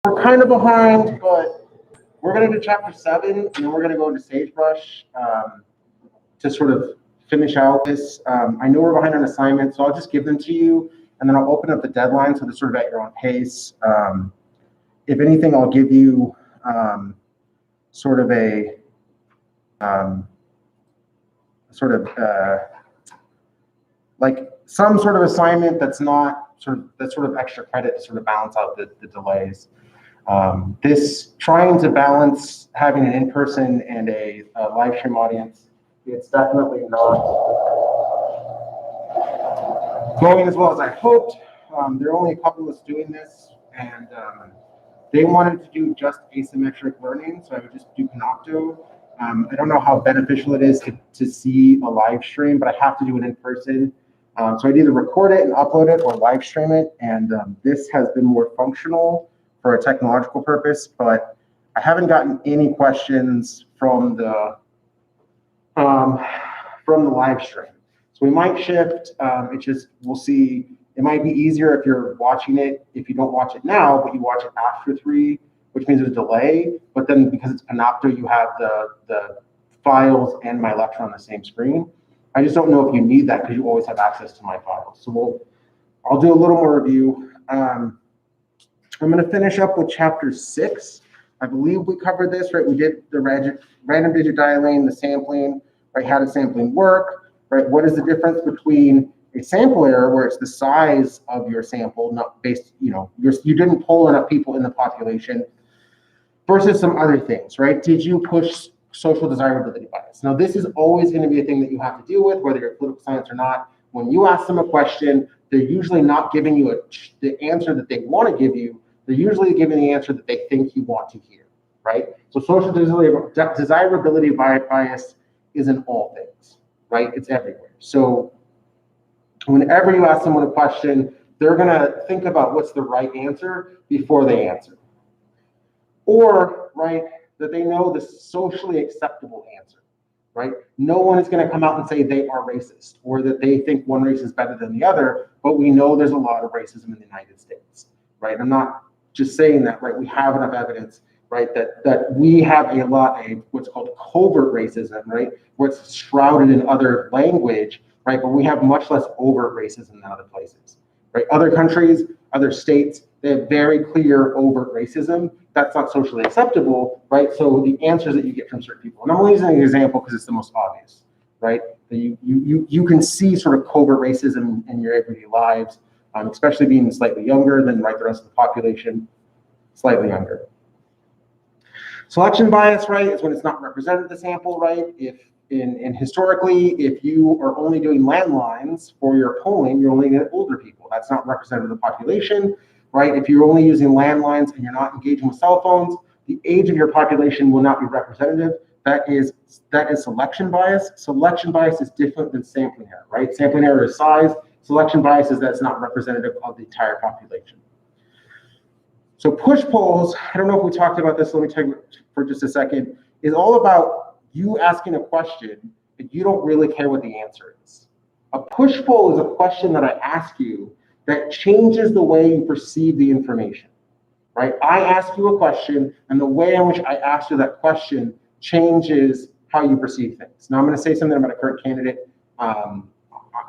We're kind of behind, but we're going to do chapter 7, and then we're going to go into Sagebrush to sort of finish out this. I know we're behind on assignments, so I'll just give them to you, and then I'll open up the deadline so they're sort of at your own pace. If anything, I'll give you sort of a like some sort of assignment that's not that's sort of extra credit to sort of balance out the delays. This trying to balance having an in-person and a live stream audience, it's definitely not going as well as I hoped. There are only a couple of us doing this, and they wanted to do just asymmetric learning, so I would just do Panopto. I don't know how beneficial it is to see a live stream, but I have to do it in person. So I'd either record it and upload it or live stream it, and this has been more functional for a technological purpose, but I haven't gotten any questions from the live stream. So we might shift. We'll see. It might be easier if you're watching it, if you don't watch it now, but you watch it after 3, which means there's a delay. But then because it's Panopto, you have the files and my lecture on the same screen. I just don't know if you need that because you always have access to my files. So I'll do a little more review. I'm going to finish up with chapter 6. I believe we covered this, right? We did the random digit dialing, the sampling, right? How does sampling work, right? What is the difference between a sample error where it's the size of your sample, not based, you didn't poll enough people in the population, versus some other things, right? Did you push social desirability bias? Now, this is always going to be a thing that you have to deal with, whether you're political science or not. When you ask them a question, they're usually not giving you the answer that they want to give you. They're usually giving the answer that they think you want to hear, right? So social desirability bias is in all things, right? It's everywhere. So whenever you ask someone a question, they're going to think about what's the right answer before they answer. Or, right, that they know the socially acceptable answer, right? No one is going to come out and say they are racist or that they think one race is better than the other, but we know there's a lot of racism in the United States, right? I'm not just saying that, right? We have enough evidence, right, that we have a lot of what's called covert racism, right, where it's shrouded in other language, right, but we have much less overt racism than other places, right? Other countries, other states, they have very clear overt racism. That's not socially acceptable, right? So the answers that you get from certain people, and I'm only using an example because it's the most obvious, right? You can see sort of covert racism in your everyday lives, especially being slightly younger than the rest of the population, slightly younger. Selection bias, right, is when it's not represented the sample, right? If historically, if you are only doing landlines for your polling, you're only getting older people. That's not representative of the population, right? If you're only using landlines and you're not engaging with cell phones, the age of your population will not be representative. That is selection bias. Selection bias is different than sampling error, right? Sampling error is size. Selection bias is that's not representative of the entire population. So push polls, I don't know if we talked about this, let me tell you for just a second, is all about you asking a question, but you don't really care what the answer is. A push poll is a question that I ask you that changes the way you perceive the information, right? I ask you a question, and the way in which I ask you that question changes how you perceive things. Now I'm going to say something about a current candidate.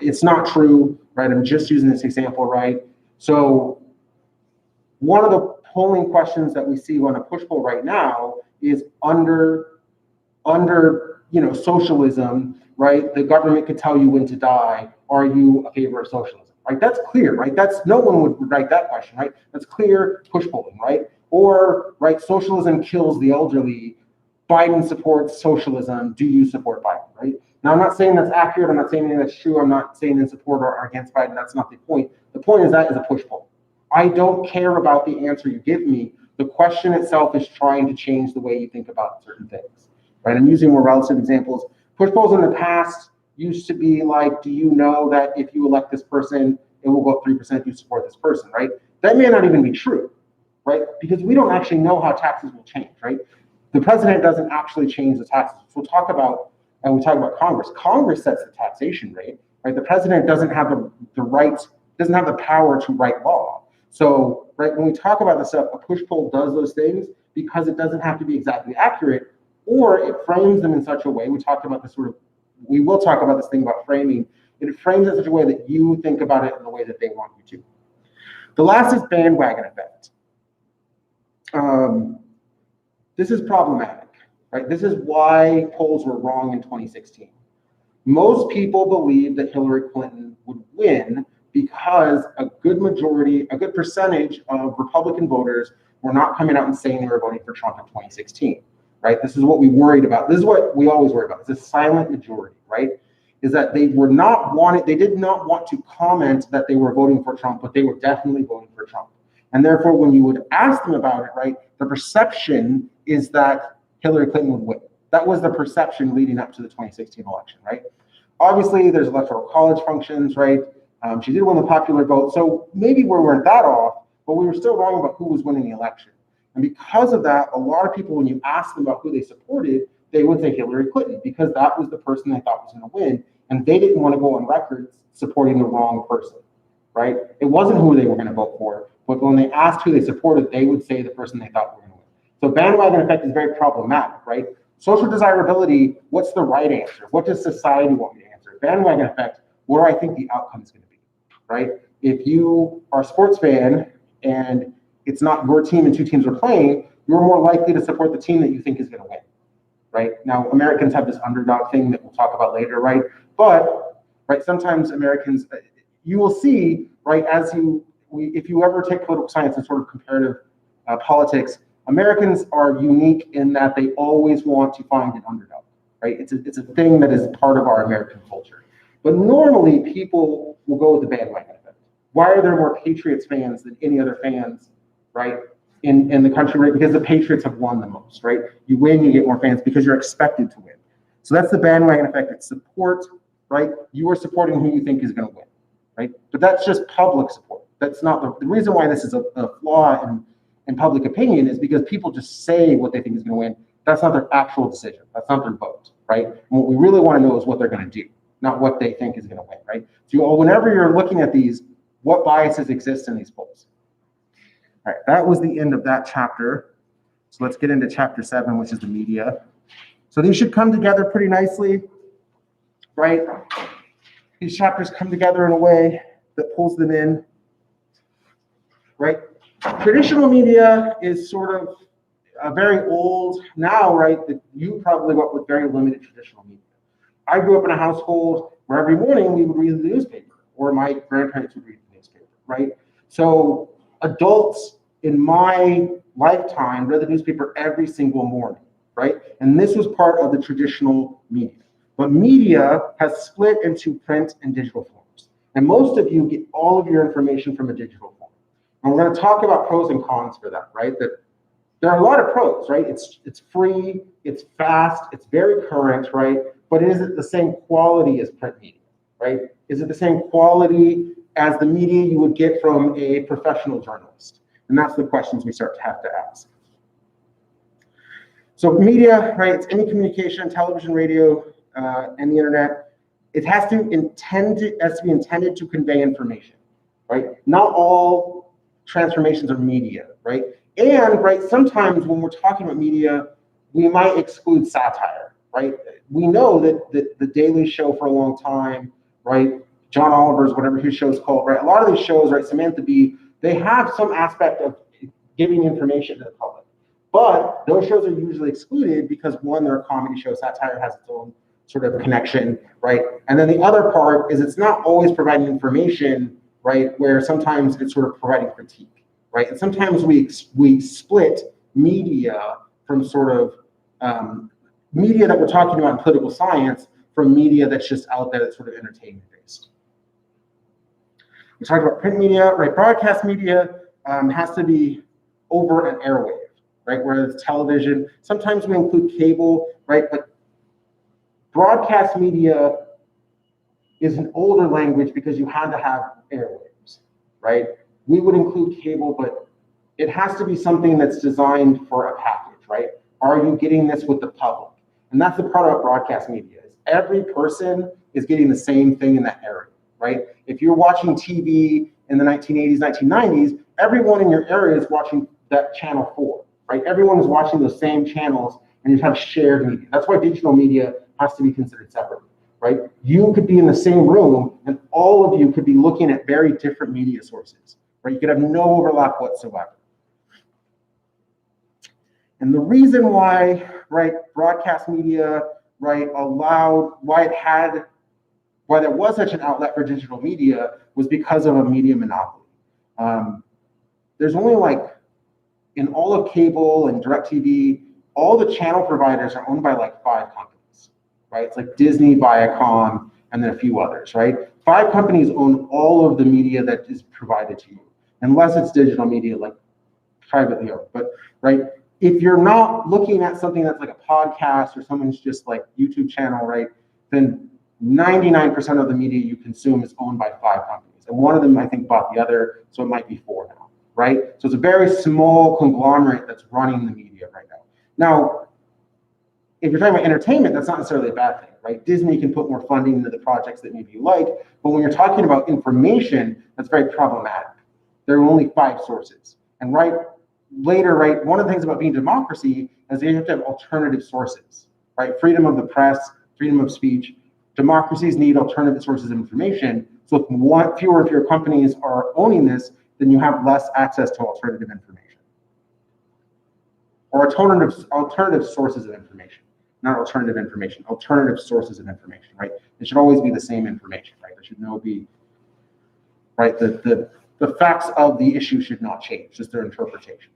It's not true, right? I'm just using this example, right? So one of the polling questions that we see on a push poll right now is under socialism, right? The government could tell you when to die. Are you a favor of socialism, right? That's clear, right? No one would write that question, right? That's clear push polling, right? Or, right, socialism kills the elderly. Biden supports socialism. Do you support Biden, right? Now, I'm not saying that's accurate. I'm not saying that's true. I'm not saying in support or against Biden. That's not the point. The point is that is a push poll. I don't care about the answer you give me. The question itself is trying to change the way you think about certain things, right? I'm using more relative examples. Push polls in the past used to be like, do you know that if you elect this person, it will go up 3%, you support this person, right? That may not even be true, right? Because we don't actually know how taxes will change, right? The president doesn't actually change the taxes. So we talk about Congress. Congress sets the taxation rate, right? The president doesn't have the right, doesn't have the power to write law. So, right? When we talk about this stuff, a push poll does those things because it doesn't have to be exactly accurate, or it frames them in such a way. We will talk about this thing about framing. It frames it in such a way that you think about it in the way that they want you to. The last is bandwagon effect. This is problematic, right? This is why polls were wrong in 2016. Most people believed that Hillary Clinton would win because a good percentage of Republican voters were not coming out and saying they were voting for Trump in 2016, right? This is what we worried about. This is what we always worry about. It's a silent majority, right? Is that they did not want to comment that they were voting for Trump, but they were definitely voting for Trump. And therefore, when you would ask them about it, right, the perception is that Hillary Clinton would win. That was the perception leading up to the 2016 election, right? Obviously, there's electoral college functions, right? She did win the popular vote, so maybe we weren't that off, but we were still wrong about who was winning the election. And because of that, a lot of people, when you ask them about who they supported, they would say Hillary Clinton because that was the person they thought was going to win, and they didn't want to go on record supporting the wrong person, right? It wasn't who they were going to vote for, but when they asked who they supported, they would say the person they thought were going to win. So bandwagon effect is very problematic, right? Social desirability, what's the right answer? What does society want me to answer? Bandwagon effect, what do I think the outcome is going to be, right? If you are a sports fan and it's not your team and two teams are playing, you're more likely to support the team that you think is going to win, right? Now, Americans have this underdog thing that we'll talk about later, right? But, right, sometimes Americans, you will see, right, if you ever take political science and sort of comparative politics, Americans are unique in that they always want to find an underdog, right? It's a thing that is part of our American culture. But normally people will go with the bandwagon effect. Why are there more Patriots fans than any other fans, right, in the country, right? Because the Patriots have won the most, right? You win, you get more fans because you're expected to win. So that's the bandwagon effect. It's support, right? You are supporting who you think is going to win, right? But that's just public support. That's not the reason why this is a flaw in public opinion is because people just say what they think is going to win. That's not their actual decision. That's not their vote, right? And what we really want to know is what they're going to do, not what they think is going to win, right? So whenever you're looking at these, what biases exist in these polls? All right, that was the end of that chapter. So let's get into chapter 7, which is the media. So these should come together pretty nicely, right? These chapters come together in a way that pulls them in, right? Traditional media is sort of very old now, right? That you probably grew up with very limited traditional media. I grew up in a household where every morning we would read the newspaper, or my grandparents would read the newspaper, right? So adults in my lifetime read the newspaper every single morning, right? And this was part of the traditional media. But media has split into print and digital forms. And most of you get all of your information from a digital form. And we're going to talk about pros and cons for that, right? That there are a lot of pros, right? It's free, it's fast, it's very current, right? But is it the same quality as print media, right? Is it the same quality as the media you would get from a professional journalist? And that's the questions we start to have to ask. So media, right? It's any communication, television, radio, and the internet. It has to be intended to convey information, right? Not all transformations are media, right? And right, sometimes when we're talking about media, we might exclude satire, right? We know that the Daily Show for a long time, right? John Oliver's, whatever his show's called, right? A lot of these shows, right? Samantha Bee, they have some aspect of giving information to the public, but those shows are usually excluded because one, they're a comedy show, satire has its own sort of connection, right? And then the other part is it's not always providing information, right? Where sometimes it's sort of providing critique, right? And sometimes we split media from sort of media that we're talking about in political science from media that's just out there that's sort of entertainment based. We talked about print media, right? Broadcast media has to be over an airwave, right? Whereas television, sometimes we include cable, right? But broadcast media is an older language because you had to have airwaves, right? We would include cable, but it has to be something that's designed for a package, right? Are you getting this with the public? And that's the part about broadcast media is every person is getting the same thing in that area, right? If you're watching TV in the 1980s, 1990s, everyone in your area is watching that channel 4, right? Everyone is watching those same channels, and you have shared media. That's why digital media has to be considered separately, right? You could be in the same room, and all of you could be looking at very different media sources, right? You could have no overlap whatsoever. And the reason why, right, broadcast media, right, why there was such an outlet for digital media was because of a media monopoly. There's only like, in all of cable and DirecTV, all the channel providers are owned by like 5 companies, right? It's like Disney, Viacom, and then a few others, right? 5 companies own all of the media that is provided to you, unless it's digital media, like privately owned. But, right, if you're not looking at something that's like a podcast or someone's just like YouTube channel, right, then 99% of the media you consume is owned by 5 companies. And one of them, I think, bought the other, so it might be 4 now, right? So it's a very small conglomerate that's running the media right now. Now, if you're talking about entertainment, that's not necessarily a bad thing, right? Disney can put more funding into the projects that maybe you like, but when you're talking about information, that's very problematic. There are only 5 sources. And right later, right, one of the things about being democracy is that you have to have alternative sources, right? Freedom of the press, freedom of speech. Democracies need alternative sources of information. So if fewer and fewer companies are owning this, then you have less access to alternative information. Or alternative sources of information, not alternative information, alternative sources of information, right? It should always be the same information, right? There should no be, right? The facts of the issue should not change, just their interpretation.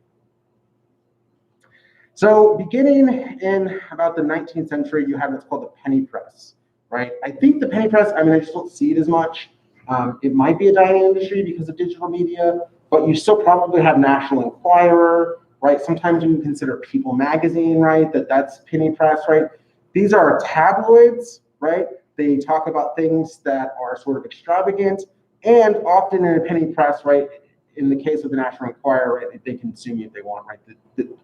So beginning in about the 19th century, you have what's called the penny press, right? I think the penny press, I mean, I just don't see it as much. It might be a dying industry because of digital media, but you still probably have National Enquirer, right? Sometimes you consider People Magazine, right? That's penny press, right? These are tabloids, right? They talk about things that are sort of extravagant, and often in a penny press, right? In the case of the National Enquirer, right, they can sue you if they want, right?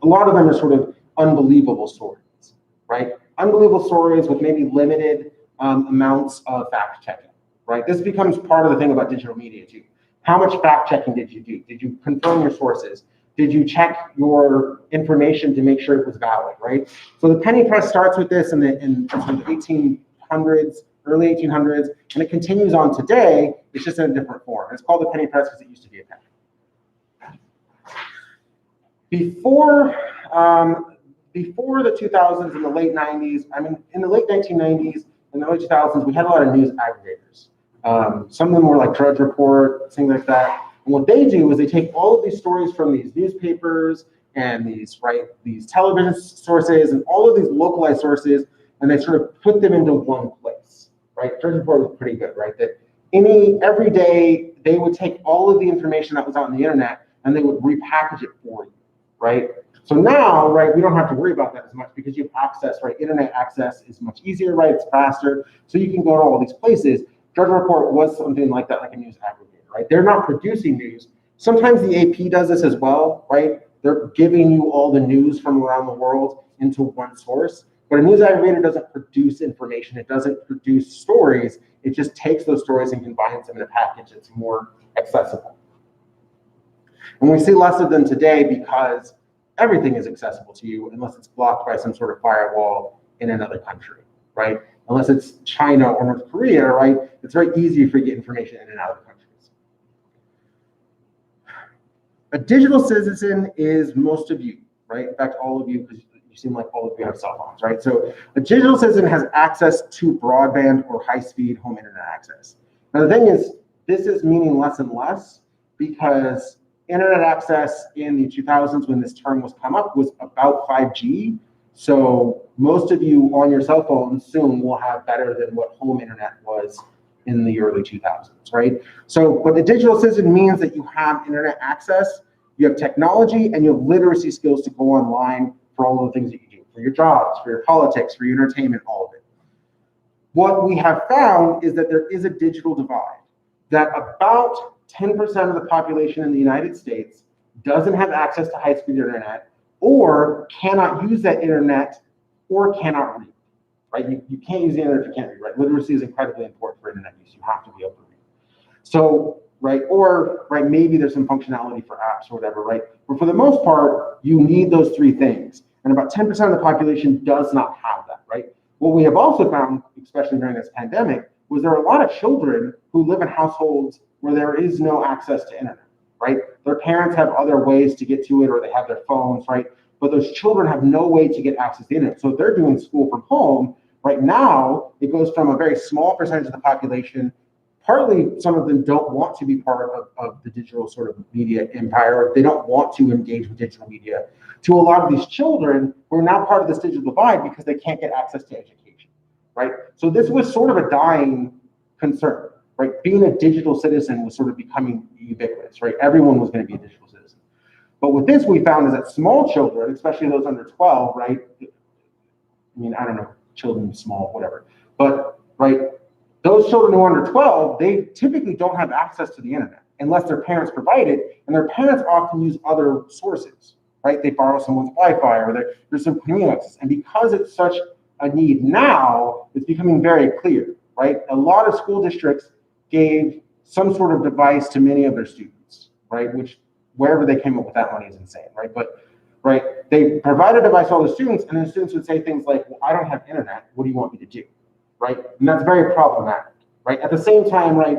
A lot of them are sort of unbelievable stories, right? Unbelievable stories with maybe limited amounts of fact checking, right? This becomes part of the thing about digital media too. How much fact checking did you do? Did you confirm your sources? Did you check your information to make sure it was valid, right? So the penny press starts with this in the 1800s, early 1800s, and it continues on today. It's just in a different form. It's called the penny press because it used to be a penny. Before the 2000s and the late 90s, I mean, in the late 1990s and the early 2000s, we had a lot of news aggregators. Some of them were like Drudge Report, things like that. And what they do is they take all of these stories from these newspapers and these television sources and all of these localized sources, and they sort of put them into one place, right? Drudge Report was pretty good, right? That every day they would take all of the information that was on the internet and they would repackage it for you, right? So now, right, we don't have to worry about that as much because you have access, right? Internet access is much easier, right? It's faster, so you can go to all these places. Drudge Report was something like that, like a news aggregator, right? They're not producing news. Sometimes the AP does this as well, right? They're giving you all the news from around the world into one source. But a news aggregator doesn't produce information. It doesn't produce stories. It just takes those stories and combines them in a package that's more accessible. And we see less of them today because everything is accessible to you unless it's blocked by some sort of firewall in another country, right? Unless it's China or North Korea, right? It's very easy for you to get information in and out of the countries. A digital citizen is most of you, right? In fact, all of you, because you seem like all of you have cell phones, right? So a digital citizen has access to broadband or high-speed home internet access. Now the thing is, this is meaning less and less because internet access in the 2000s when this term was come up was about 5G. So most of you on your cell phones soon will have better than what home internet was in the early 2000s, right? So, but the digital citizen means that you have internet access, you have technology, and you have literacy skills to go online for all of the things that you do, for your jobs, for your politics, for your entertainment, all of it. What we have found is that there is a digital divide, that about 10% of the population in the United States doesn't have access to high-speed internet or cannot use that internet or cannot read, right? You can't use the internet if you can't read, right? Literacy is incredibly important for internet use. You have to be able to read. So right? Or, right, maybe there's some functionality for apps or whatever, right? But for the most part, you need those three things. And about 10% of the population does not have that, right? What we have also found, especially during this pandemic, was there are a lot of children who live in households where there is no access to internet, right? Their parents have other ways to get to it, or they have their phones, right? But those children have no way to get access to the internet. So they're doing school from home. Right now, it goes from a very small percentage of the population. Partly, some of them don't want to be part of the digital sort of media empire. They don't want to engage with digital media. To a lot of these children who are now part of this digital divide because they can't get access to education, right? So this was sort of a dying concern, right? Being a digital citizen was sort of becoming ubiquitous, right? Everyone was going to be a digital citizen. But with this, we found is that small children, especially those under 12, right? I mean, I don't know, children small, whatever. But, right, those children who are under 12, they typically don't have access to the internet unless their parents provide it, and their parents often use other sources, right? They borrow someone's Wi-Fi, or there's some community access. And because it's such a need now, it's becoming very clear, right? A lot of school districts gave some sort of device to many of their students, right? Which, wherever they came up with that money is insane, right? But, right, they provide a device to all the students, and then the students would say things like, well, I don't have internet, what do you want me to do, right? And that's very problematic, right? At the same time, right,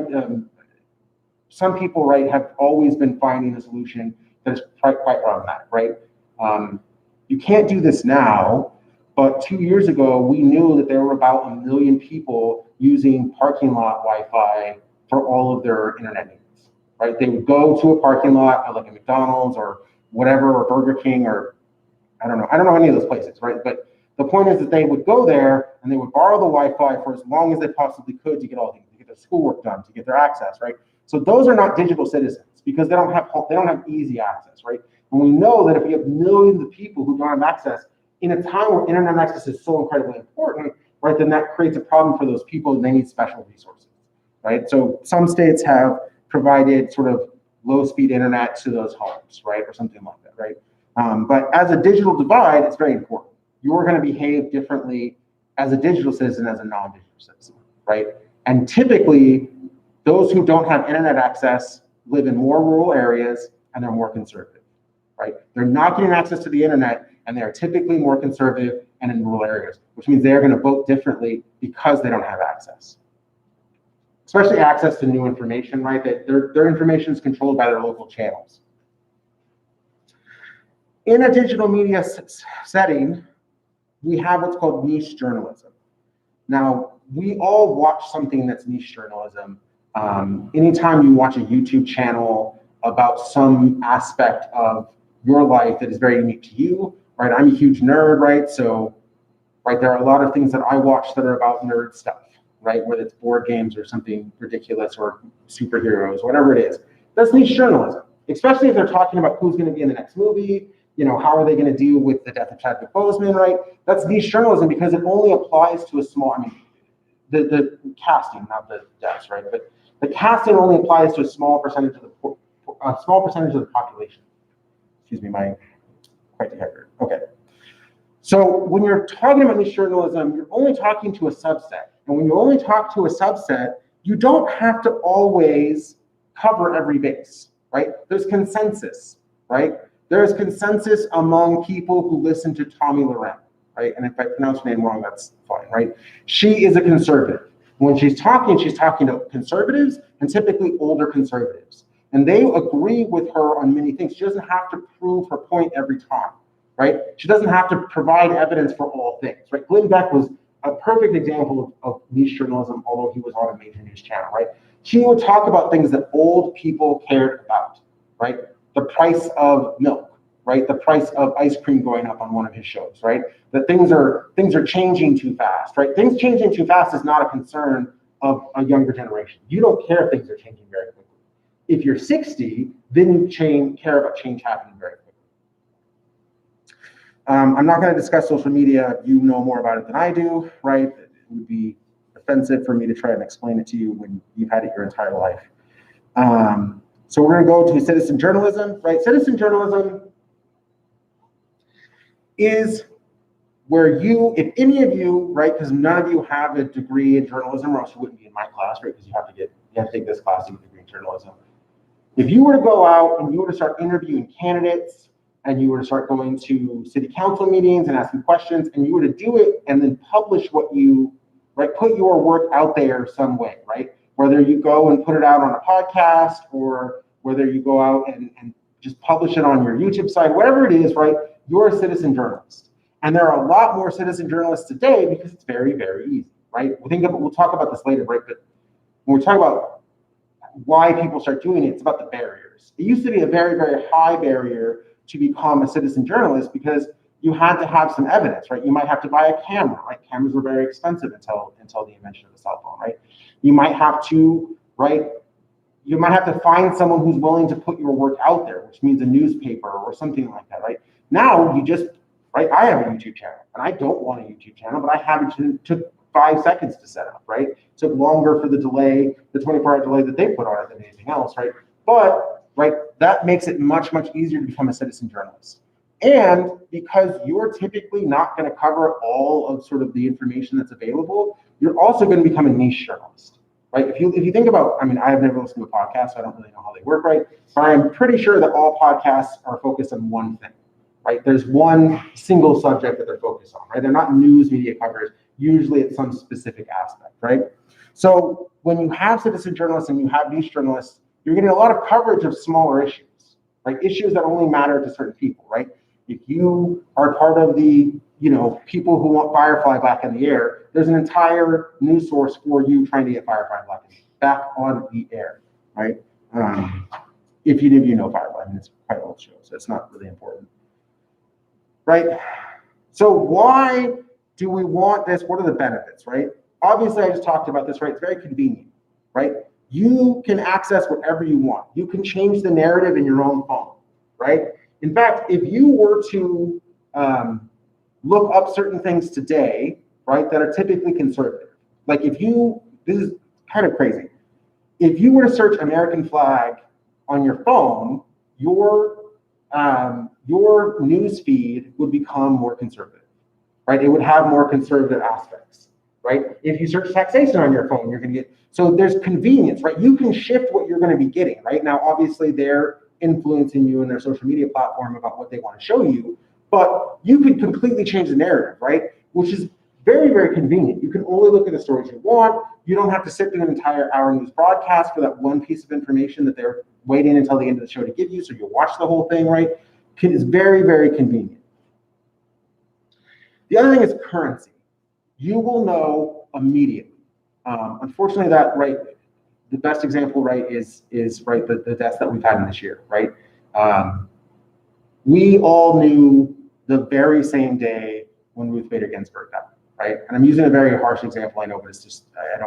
some people, right, have always been finding a solution that is quite problematic, right? You can't do this now, but 2 years ago, we knew that there were about 1 million people using parking lot Wi-Fi for all of their internet needs, right? They would go to a parking lot, like a McDonald's or whatever, or Burger King, or I don't know any of those places, right? But the point is that they would go there and they would borrow the Wi-Fi for as long as they possibly could to get their schoolwork done, to get their access, right? So those are not digital citizens because they don't have easy access, right? And we know that if you have millions of people who don't have access in a time where internet access is so incredibly important, right, then that creates a problem for those people, and they need special resources, right? So some states have provided sort of low-speed internet to those homes, right, or something like that, right? But as a digital divide, it's very important. You're going to behave differently as a digital citizen as a non-digital citizen, right? And typically, those who don't have internet access live in more rural areas, and they're more conservative, right? They're not getting access to the internet, and they're typically more conservative and in rural areas, which means they're going to vote differently because they don't have access. Especially access to new information, right? That their information is controlled by their local channels. In a digital media setting, we have what's called niche journalism. Now, we all watch something that's niche journalism. Anytime you watch a YouTube channel about some aspect of your life that is very unique to you, right? I'm a huge nerd, right? So, right, there are a lot of things that I watch that are about nerd stuff, right? Whether it's board games or something ridiculous or superheroes, whatever it is. That's niche journalism, especially if they're talking about who's going to be in the next movie, you know, how are they going to deal with the death of Chadwick Boseman, right? That's niche journalism because it only applies to a small, I mean, the casting, not the deaths, right? But the casting only applies to a small percentage of the population. Excuse me, my quite dehydrated. Okay. So when you're talking about niche journalism, you're only talking to a subset. And when you only talk to a subset, you don't have to always cover every base, right? There's consensus, right? There's consensus among people who listen to Tomi Lahren, right? And if I pronounce her name wrong, that's fine, right? She is a conservative. When she's talking to conservatives, and typically older conservatives. And they agree with her on many things. She doesn't have to prove her point every time, right? She doesn't have to provide evidence for all things, right? Glenn Beck was a perfect example of niche journalism, although he was on a major news channel, right? He would talk about things that old people cared about, right? The price of milk, right? The price of ice cream going up on one of his shows, right? That things are changing too fast, right? Things changing too fast is not a concern of a younger generation. You don't care if things are changing very quickly. If you're 60, then you care about change happening very quickly. I'm not going to discuss social media. You know more about it than I do, right? It would be offensive for me to try and explain it to you when you've had it your entire life. So we're going to go to citizen journalism, right? Citizen journalism is where you, if any of you, right, because none of you have a degree in journalism, or else you wouldn't be in my class, right? Because you have to take this class to get a degree in journalism. If you were to go out and you were to start interviewing candidates and you were to start going to city council meetings and asking questions and you were to do it and then publish what you, right, put your work out there some way, right? Whether you go and put it out on a podcast or whether you go out and just publish it on your YouTube site, whatever it is, right? You're a citizen journalist. And there are a lot more citizen journalists today because it's very, very easy, right? We'll talk about this later, right? But when we're talking about why people start doing it, it's about the barriers. It used to be a very, very high barrier to become a citizen journalist because you had to have some evidence, right? You might have to buy a camera, right? Cameras were very expensive until the invention of the cell phone, right? You might have to, right? You might have to find someone who's willing to put your work out there, which means a newspaper or something like that, right? Now you just, right? I have a YouTube channel and I don't want a YouTube channel, but I have it took 5 seconds to set up, right? It took longer for the delay, the 24-hour delay that they put on it than anything else, right? But, right, that makes it much, much easier to become a citizen journalist. And because you're typically not going to cover all of sort of the information that's available, you're also going to become a niche journalist, right? If you think about, I mean, I've never listened to a podcast, so I don't really know how they work, right? But I'm pretty sure that all podcasts are focused on one thing, right? There's one single subject that they're focused on, right? They're not news media coverage. Usually it's some specific aspect, right? So when you have citizen journalists and you have niche journalists, you're getting a lot of coverage of smaller issues, right? Issues that only matter to certain people, right? If you are part of the, people who want Firefly back in the air, there's an entire news source for you trying to get Firefly back on the air, right? If you know Firefly, I mean, it's quite an old show, so it's not really important, right? So why do we want this? What are the benefits, right? Obviously, I just talked about this, right? It's very convenient, right? You can access whatever you want. You can change the narrative in your own phone, right? In fact, if you were to look up certain things today, right, that are typically conservative, like this is kind of crazy. If you were to search American flag on your phone, your news feed would become more conservative. Right? It would have more conservative aspects, right? If you search taxation on your phone, you're going to get, so there's convenience, right? You can shift what you're going to be getting, right? Now, obviously, they're influencing you in their social media platform about what they want to show you, but you can completely change the narrative, right? Which is very, very convenient. You can only look at the stories you want. You don't have to sit through an entire hour news broadcast for that one piece of information that they're waiting until the end of the show to give you, so you'll watch the whole thing, right? It's very, very convenient. The other thing is currency. You will know immediately. Unfortunately, that, right, the best example, right, is right, the deaths that we've had in this year, right? We all knew the very same day when Ruth Bader Ginsburg died, right? And I'm using a very harsh example, I know, but it's just, I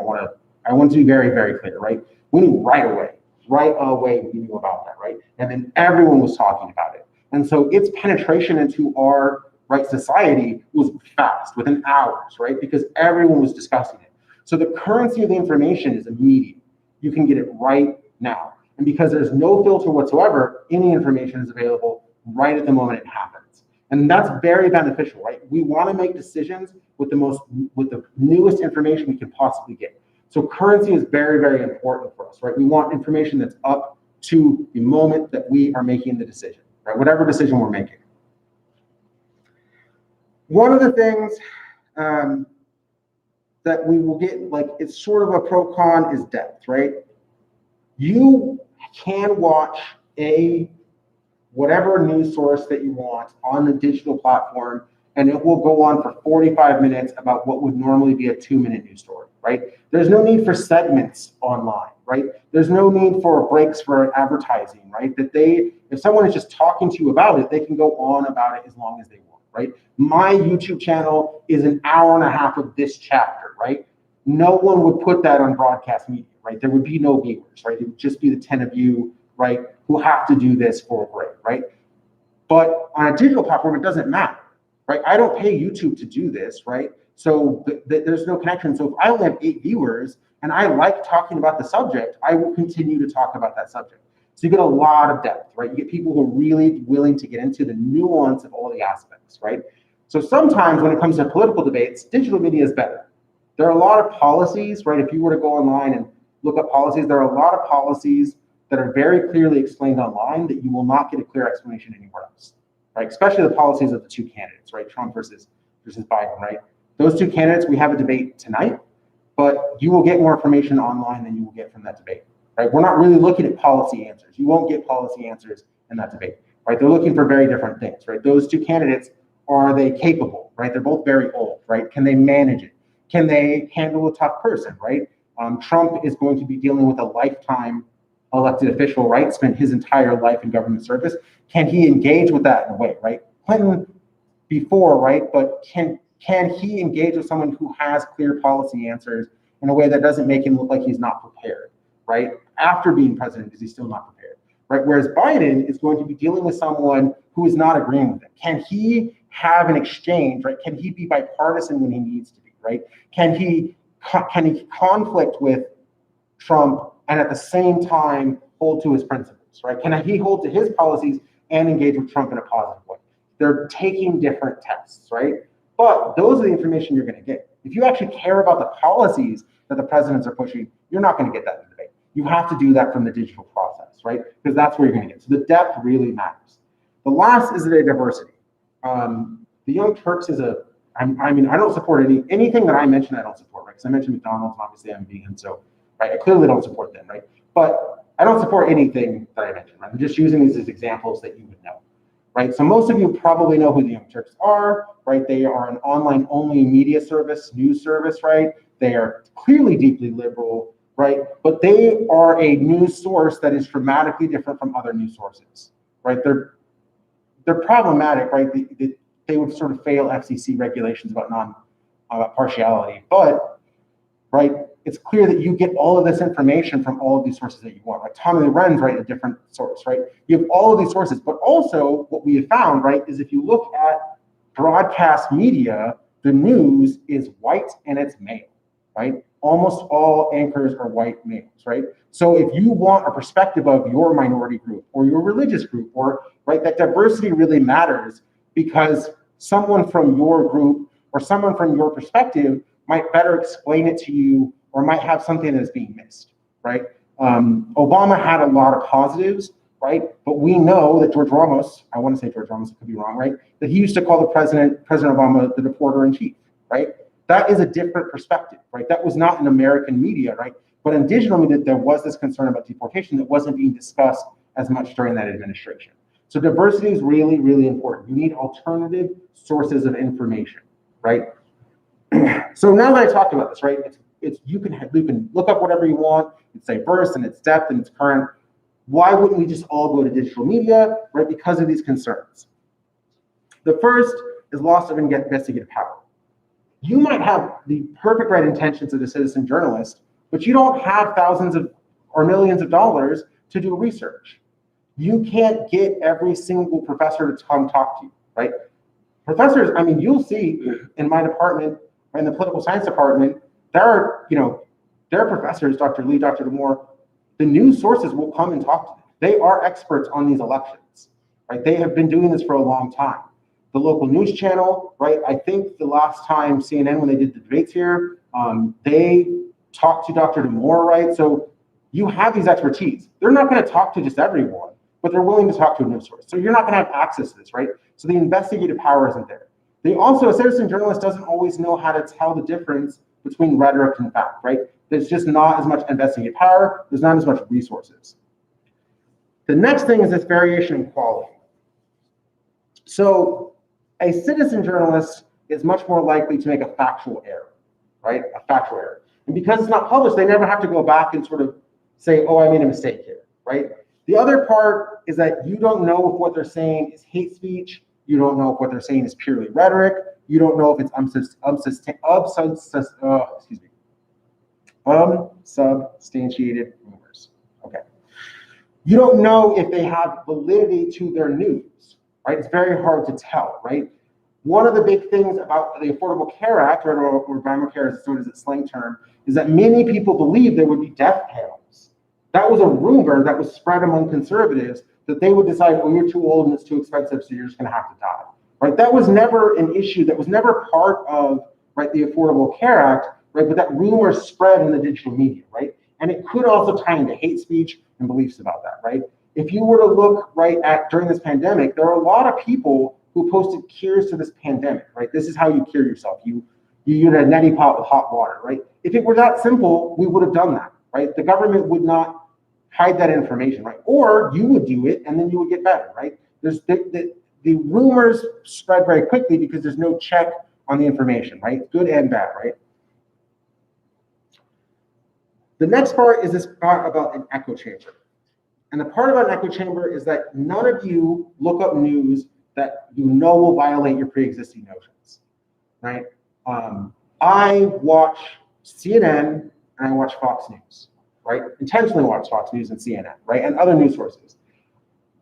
want to be very, very clear, right? We knew right away we knew about that, right? And then everyone was talking about it. And so its penetration into our society was fast, within hours, right? Because everyone was discussing it. So the currency of the information is immediate. You can get it right now. And because there's no filter whatsoever, any information is available right at the moment it happens. And that's very beneficial, right? We want to make decisions with the newest information we can possibly get. So currency is very, very important for us, right? We want information that's up to the moment that we are making the decision, right? Whatever decision we're making. One of the things that we will get, like, it's sort of a pro-con, is depth, right? You can watch whatever news source that you want on the digital platform, and it will go on for 45 minutes about what would normally be a 2-minute news story, right? There's no need for segments online, right? There's no need for breaks for advertising, right? If someone is just talking to you about it, they can go on about it as long as they want, right? My YouTube channel is an hour and a half of this chapter, right? No one would put that on broadcast media, right? There would be no viewers, right? It would just be the 10 of you, right, who have to do this for a break, right? But on a digital platform, it doesn't matter, right? I don't pay YouTube to do this, right? So there's no connection. So if I only have 8 viewers and I like talking about the subject, I will continue to talk about that subject. So you get a lot of depth, right? You get people who are really willing to get into the nuance of all the aspects, right? So sometimes when it comes to political debates, digital media is better. There are a lot of policies, right? If you were to go online and look up policies, there are a lot of policies that are very clearly explained online that you will not get a clear explanation anywhere else, right? Especially the policies of the two candidates, right? Trump versus Biden, right? Those two candidates, we have a debate tonight, but you will get more information online than you will get from that debate, right? We're not really looking at policy answers. You won't get policy answers in that debate, right? They're looking for very different things, right? Those two candidates, are they capable, right? They're both very old, right? Can they manage it? Can they handle a tough person, right? Trump is going to be dealing with a lifetime elected official, right? Spent his entire life in government service. Can he engage with that in a way, right? Clinton before, right? But can he engage with someone who has clear policy answers in a way that doesn't make him look like he's not prepared, right? After being president, is he still not prepared, right? Whereas Biden is going to be dealing with someone who is not agreeing with it. Can he have an exchange, right? Can he be bipartisan when he needs to be, right? Can he conflict with Trump and at the same time hold to his principles, right? Can he hold to his policies and engage with Trump in a positive way? They're taking different tests, right? But those are the information you're going to get. If you actually care about the policies that the presidents are pushing, you're not going to get that in the debate. You have to do that from the digital process, right? Because that's where you're going to get. So the depth really matters. The last is the diversity. The Young Turks is I don't support anything that I mentioned. I don't support, right? Because I mentioned McDonald's, and obviously I'm vegan, so right, I clearly don't support them, right? But I don't support anything that I mentioned. Right? I'm just using these as examples that you would know, right? So most of you probably know who the Young Turks are, right? They are an online-only media service, news service, right? They are clearly deeply liberal, right? But they are a news source that is dramatically different from other news sources, right? They're problematic, right? They would sort of fail FCC regulations about partiality, but right, it's clear that you get all of this information from all of these sources that you want. Right, Tommy Lorenz, right, a different source, right? You have all of these sources, but also what we have found, right, is if you look at broadcast media, the news is white and it's male, right? Almost all anchors are white males, right? So if you want a perspective of your minority group or your religious group, or right, that diversity really matters because someone from your group or someone from your perspective might better explain it to you or might have something that is being missed, right? Obama had a lot of positives, right? But we know that George Ramos, I want to say George Ramos, I could be wrong, right? That he used to call President Obama the reporter in chief, right? That is a different perspective, right? That was not in American media, right? But in digital media, there was this concern about deportation that wasn't being discussed as much during that administration. So diversity is really, really important. You need alternative sources of information, right? So now that I talked about this, right, you can look up whatever you want. It's diverse and it's depth and it's current. Why wouldn't we just all go to digital media, right? Because of these concerns. The first is loss of investigative power. You might have the perfect right intentions as a citizen journalist, but you don't have thousands of or millions of dollars to do research. You can't get every single professor to come talk to you, right? Professors, I mean, you'll see in my department, in the political science department, there are professors, Dr. Lee, Dr. DeMore, the news sources will come and talk to them. They are experts on these elections, right? They have been doing this for a long time. The local news channel, right? I think the last time CNN, when they did the debates here, they talked to Dr. DeMore, right? So you have these expertise. They're not going to talk to just everyone, but they're willing to talk to a news source. So you're not going to have access to this, right? So the investigative power isn't there. A citizen journalist doesn't always know how to tell the difference between rhetoric and fact, right? There's just not as much investigative power. There's not as much resources. The next thing is this variation in quality. So a citizen journalist is much more likely to make a factual error, right? A factual error. And because it's not published, they never have to go back and sort of say, oh, I made a mistake here, right? The other part is that you don't know if what they're saying is hate speech. You don't know if what they're saying is purely rhetoric. You don't know if it's unsubstantiated rumors. Okay. You don't know if they have validity to their news, right? It's very hard to tell, right? One of the big things about the Affordable Care Act, or Obamacare is sort of its slang term, is that many people believe there would be death panels. That was a rumor that was spread among conservatives that they would decide, oh, you're too old and it's too expensive, so you're just going to have to die, right? That was never an issue. That was never part of, right, the Affordable Care Act, right? But that rumor spread in the digital media, right? And it could also tie into hate speech, and beliefs about that, right? If you were to look right at during this pandemic, there are a lot of people who posted cures to this pandemic, right? This is how you cure yourself. You use a neti pot with hot water, right? If it were that simple, we would have done that, right? The government would not hide that information, right? Or you would do it and then you would get better, right? There's the rumors spread very quickly because there's no check on the information, right? Good and bad, right? The next part is this part about an echo chamber. And the part about an echo chamber is that none of you look up news that you know will violate your pre-existing notions, right? I watch CNN and I watch Fox News, right? Intentionally watch Fox News and CNN, right? And other news sources.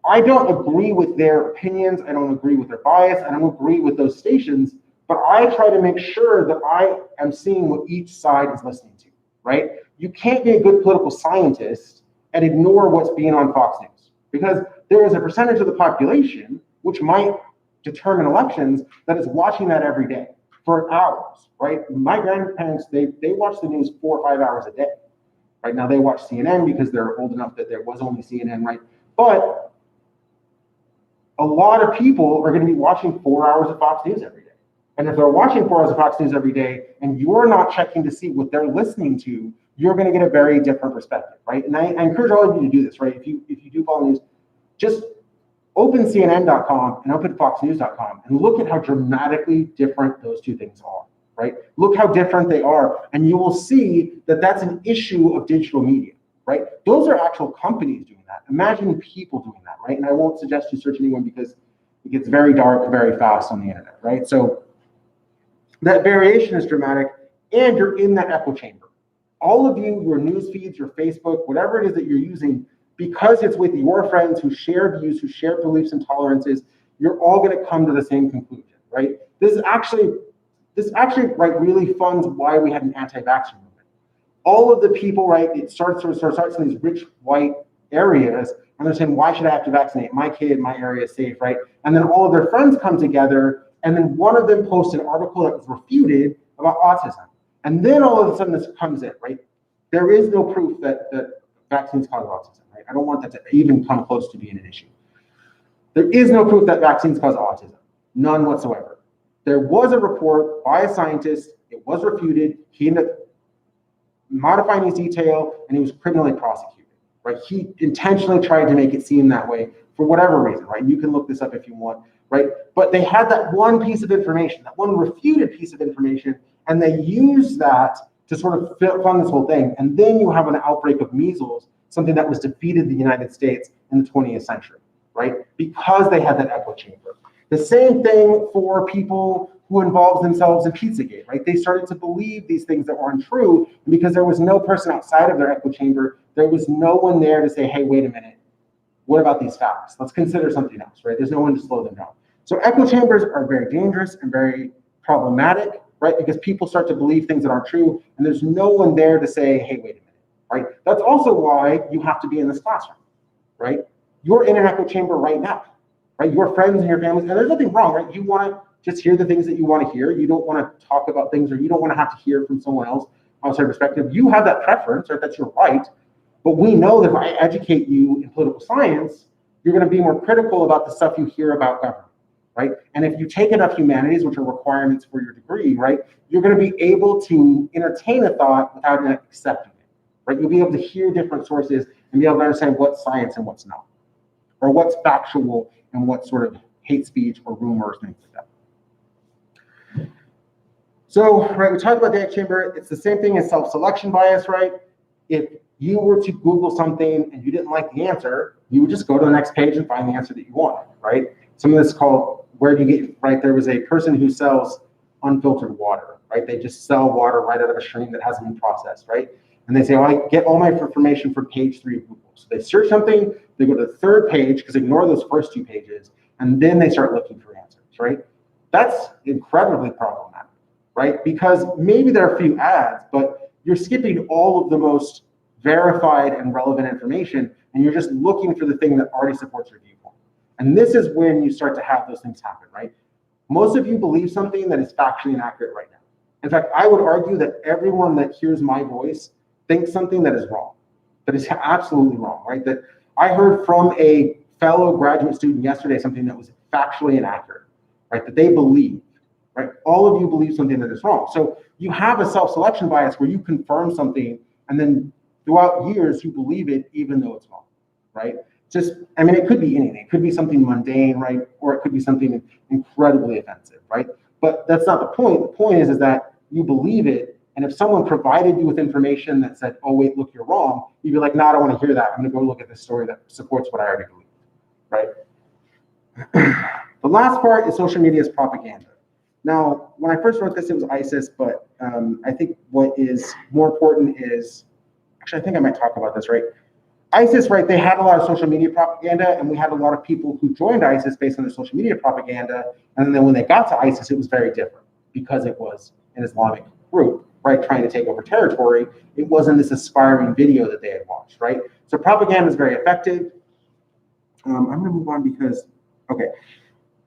I don't agree with their opinions. I don't agree with their bias. I don't agree with those stations, but I try to make sure that I am seeing what each side is listening to, right? You can't be a good political scientist and ignore what's being on Fox News, because there is a percentage of the population which might determine elections that is watching that every day for hours, right? My grandparents, they watch the news 4 or 5 hours a day. Right now they watch CNN because they're old enough that there was only CNN, right? But a lot of people are going to be watching 4 hours of Fox News every day. And if they're watching 4 hours of Fox News every day and you're not checking to see what they're listening to, you're going to get a very different perspective, right? And I encourage all of you to do this, right? If you do follow news, just open CNN.com and open FoxNews.com and look at how dramatically different those two things are, right? Look how different they are, and you will see that that's an issue of digital media, right? Those are actual companies doing that. Imagine people doing that, right? And I won't suggest you search anyone because it gets very dark very fast on the internet, right? So that variation is dramatic, and you're in that echo chamber. All of you, your news feeds, your Facebook, whatever it is that you're using, because it's with your friends who share views, who share beliefs and tolerances, you're all going to come to the same conclusion, right? This actually right really funds why we had an anti-vaxxer movement. All of the people, right, it starts in these rich white areas, and they're saying, why should I have to vaccinate? My kid, my area is safe, right? And then all of their friends come together, and then one of them posts an article that was refuted about autism. And then all of a sudden this comes in, right? There is no proof that vaccines cause autism, right? I don't want that to even come close to being an issue. There is no proof that vaccines cause autism, none whatsoever. There was a report by a scientist, it was refuted, he ended up modifying his detail, and he was criminally prosecuted, right? He intentionally tried to make it seem that way for whatever reason, right? You can look this up if you want, right? But they had that one piece of information, that one refuted piece of information, and they used that to sort of fund this whole thing. And then you have an outbreak of measles, something that was defeated the United States in the 20th century, right? Because they had that echo chamber. The same thing for people who involved themselves in Pizzagate, right? They started to believe these things that weren't true, and because there was no person outside of their echo chamber, there was no one there to say, hey, wait a minute, what about these facts? Let's consider something else, right? There's no one to slow them down. So echo chambers are very dangerous and very problematic, right? Because people start to believe things that aren't true, and there's no one there to say, hey, wait a minute, right? That's also why you have to be in this classroom, right? You're in an echo chamber right now, right? Your friends and your families, and there's nothing wrong, right? You want to just hear the things that you want to hear. You don't want to talk about things, or you don't want to have to hear from someone else outside perspective. You have that preference, right? That's your right. But we know that if I educate you in political science, you're going to be more critical about the stuff you hear about government, right? And if you take enough humanities, which are requirements for your degree, right, you're going to be able to entertain a thought without accepting it, right? You'll be able to hear different sources and be able to understand what's science and what's not, or what's factual and what's sort of hate speech or rumors, things like that. So, right, we talked about the echo chamber. It's the same thing as self-selection bias, right? If you were to Google something and you didn't like the answer, you would just go to the next page and find the answer that you want, right? Some of this is called, where do you get, right? There was a person who sells unfiltered water, right? They just sell water right out of a stream that hasn't been processed, right? And they say, well, I get all my information from page 3 of Google. So they search something, they go to the 3rd page, because ignore those first 2 pages, and then they start looking for answers, right? That's incredibly problematic, right? Because maybe there are a few ads, but you're skipping all of the most verified and relevant information, and you're just looking for the thing that already supports your viewpoint. And this is when you start to have those things happen, right? Most of you believe something that is factually inaccurate right now. In fact, I would argue that everyone that hears my voice thinks something that is wrong, that is absolutely wrong, right? That I heard from a fellow graduate student yesterday something that was factually inaccurate, right? That they believe, right? All of you believe something that is wrong. So you have a self-selection bias where you confirm something and then throughout years you believe it even though it's wrong, right? Just, I mean, it could be anything. It could be something mundane, right? Or it could be something incredibly offensive, right? But that's not the point. The point is that you believe it. And if someone provided you with information that said, oh, wait, look, you're wrong, you'd be like, no, I don't want to hear that. I'm going to go look at this story that supports what I already believe, right? The last part is social media's propaganda. Now, when I first wrote this, it was ISIS, but I think what is more important is, actually, I think I might talk about this, right? ISIS, right, they had a lot of social media propaganda, and we had a lot of people who joined ISIS based on their social media propaganda, and then when they got to ISIS, it was very different because it was an Islamic group, right, trying to take over territory. It wasn't this aspiring video that they had watched, right? So propaganda is very effective. I'm going to move on because, okay.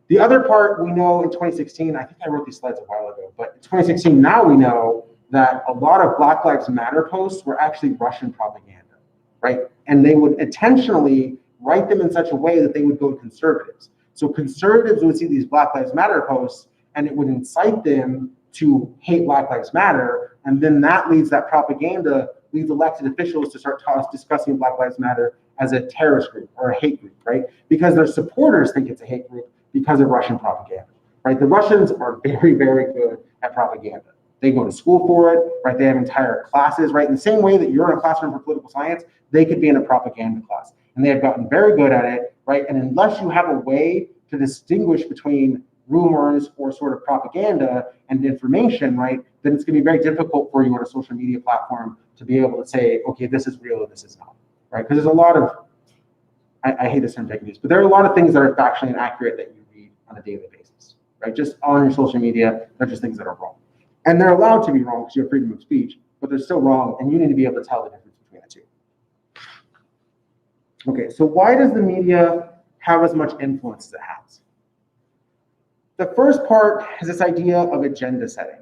The other part we know in 2016, I think I wrote these slides a while ago, but in 2016, now we know that a lot of Black Lives Matter posts were actually Russian propaganda, right? And they would intentionally write them in such a way that they would go to conservatives. So conservatives would see these Black Lives Matter posts and it would incite them to hate Black Lives Matter. And then that propaganda leads elected officials to start discussing Black Lives Matter as a terrorist group or a hate group, right? Because their supporters think it's a hate group because of Russian propaganda, right? The Russians are very, very good at propaganda. They go to school for it, right? They have entire classes, right? In the same way that you're in a classroom for political science, they could be in a propaganda class. And they have gotten very good at it, right? And unless you have a way to distinguish between rumors or sort of propaganda and information, right, then it's gonna be very difficult for you on a social media platform to be able to say, okay, this is real or this is not, right? Because there's a lot of, I hate this term fake news, but there are a lot of things that are factually inaccurate that you read on a daily basis, right? Just on your social media, they're just things that are wrong. And they're allowed to be wrong because you have freedom of speech, but they're still wrong, and you need to be able to tell the difference between the two. Okay, so why does the media have as much influence as it has? The first part is this idea of agenda setting.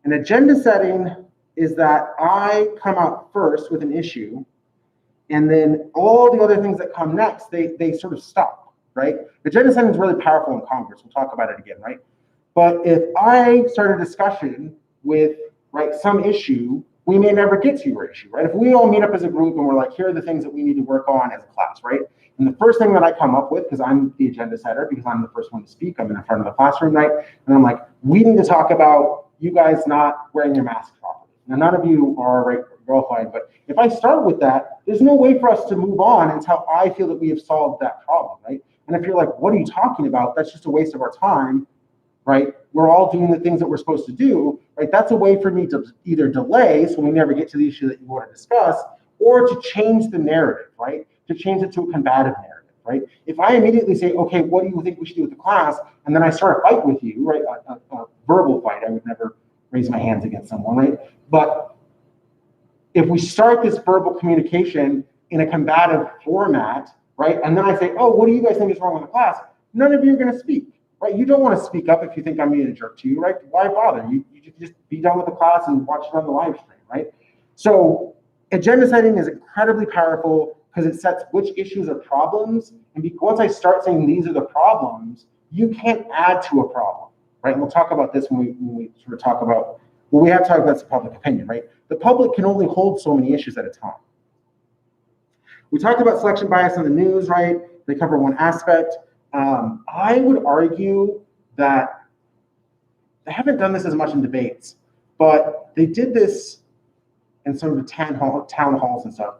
An agenda setting is that I come out first with an issue, and then all the other things that come next, they sort of stop, right? Agenda setting is really powerful in Congress. We'll talk about it again, right? But if I start a discussion with, right, some issue, we may never get to your issue, right? If we all meet up as a group and we're like, here are the things that we need to work on as a class, right? And the first thing that I come up with, because I'm the agenda setter, because I'm the first one to speak, I'm in the front of the classroom, right? And I'm like, we need to talk about you guys not wearing your masks properly. Now, none of you are, right, qualified, but if I start with that, there's no way for us to move on until I feel that we have solved that problem, right? And if you're like, what are you talking about? That's just a waste of our time, right? We're all doing the things that we're supposed to do, right? That's a way for me to either delay, so we never get to the issue that you want to discuss, or to change the narrative, right? To change it to a combative narrative, right? If I immediately say, okay, what do you think we should do with the class? And then I start a fight with you, right? A verbal fight, I would never raise my hands against someone, right? But if we start this verbal communication in a combative format, right? And then I say, oh, what do you guys think is wrong with the class? None of you are going to speak, right? You don't want to speak up if you think I'm being a jerk to you, right? Why bother? You just be done with the class and watch it on the live stream, right? So agenda setting is incredibly powerful because it sets which issues are problems. And once I start saying these are the problems, you can't add to a problem, right? And we'll talk about this when we sort of talk about, well, we have to talk about the public opinion, right? The public can only hold so many issues at a time. We talked about selection bias in the news, right? They cover one aspect. I would argue that they haven't done this as much in debates, but they did this in sort of town halls and stuff.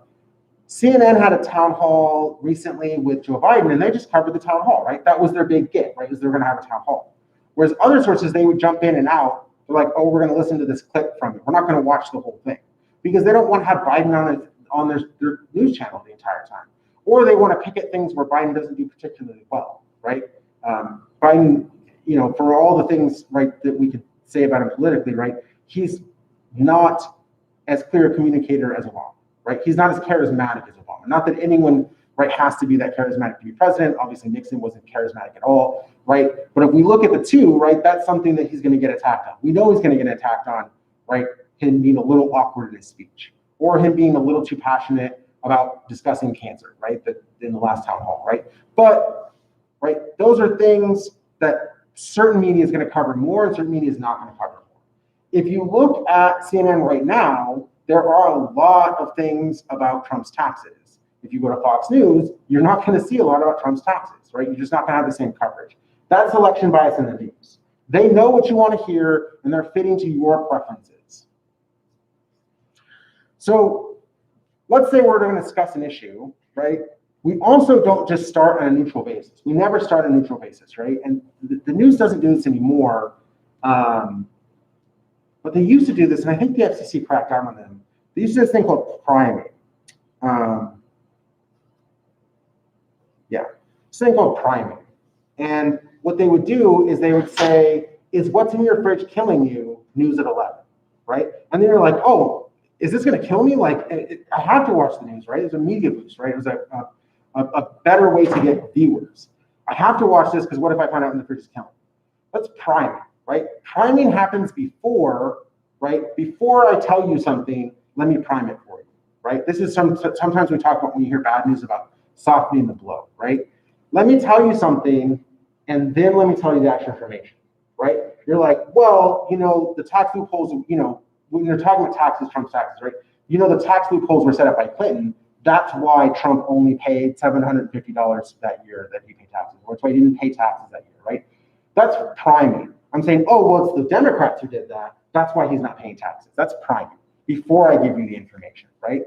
CNN had a town hall recently with Joe Biden, and they just covered the town hall, right? That was their big get, right? Is they're going to have a town hall. Whereas other sources, they would jump in and out. They're like, oh, we're going to listen to this clip from it. We're not going to watch the whole thing because they don't want to have Biden on their news channel the entire time. Or they want to pick at things where Biden doesn't do particularly well, right? Biden, you know, for all the things, right, that we could say about him politically, right, he's not as clear a communicator as Obama, right? He's not as charismatic as Obama. Not that anyone, right, has to be that charismatic to be president. Obviously, Nixon wasn't charismatic at all, right? But if we look at the two, right, that's something that he's going to get attacked on. We know he's going to get attacked on, right? Can be a little awkward in his speech. or him being a little too passionate about discussing cancer, right? In the last town hall, right? But, right, those are things that certain media is going to cover more and certain media is not going to cover more. If you look at CNN right now, there are a lot of things about Trump's taxes. If you go to Fox News, you're not going to see a lot about Trump's taxes, right? You're just not going to have the same coverage. That's election bias in the news. They know what you want to hear, and they're fitting to your preferences. So let's say we're going to discuss an issue, right? We also don't just start on a neutral basis. We never start on a neutral basis, right? And the news doesn't do this anymore. But they used to do this, and I think the FCC cracked down on them. They used to do this thing called priming. This thing called priming. And what they would do is they would say, is what's in your fridge killing you? News at 11, right? And then you're like, oh, is this going to kill me? Like, I have to watch the news, right? It's a media boost, right? It was a better way to get viewers. I have to watch this because what if I find out in the fridge is killing me? That's priming, right? Priming happens before, right? Before I tell you something, let me prime it for you, right? This is sometimes we talk about when you hear bad news about softening the blow, right? Let me tell you something, and then let me tell you the actual information, right? You're like, well, the tax loopholes, when you're talking about taxes, Trump's taxes, right? The tax loopholes were set up by Clinton. That's why Trump only paid $750 that year that he paid taxes, or that's why he didn't pay taxes that year, right? That's priming. I'm saying, oh, well, it's the Democrats who did that. That's why he's not paying taxes. That's priming before I give you the information, right?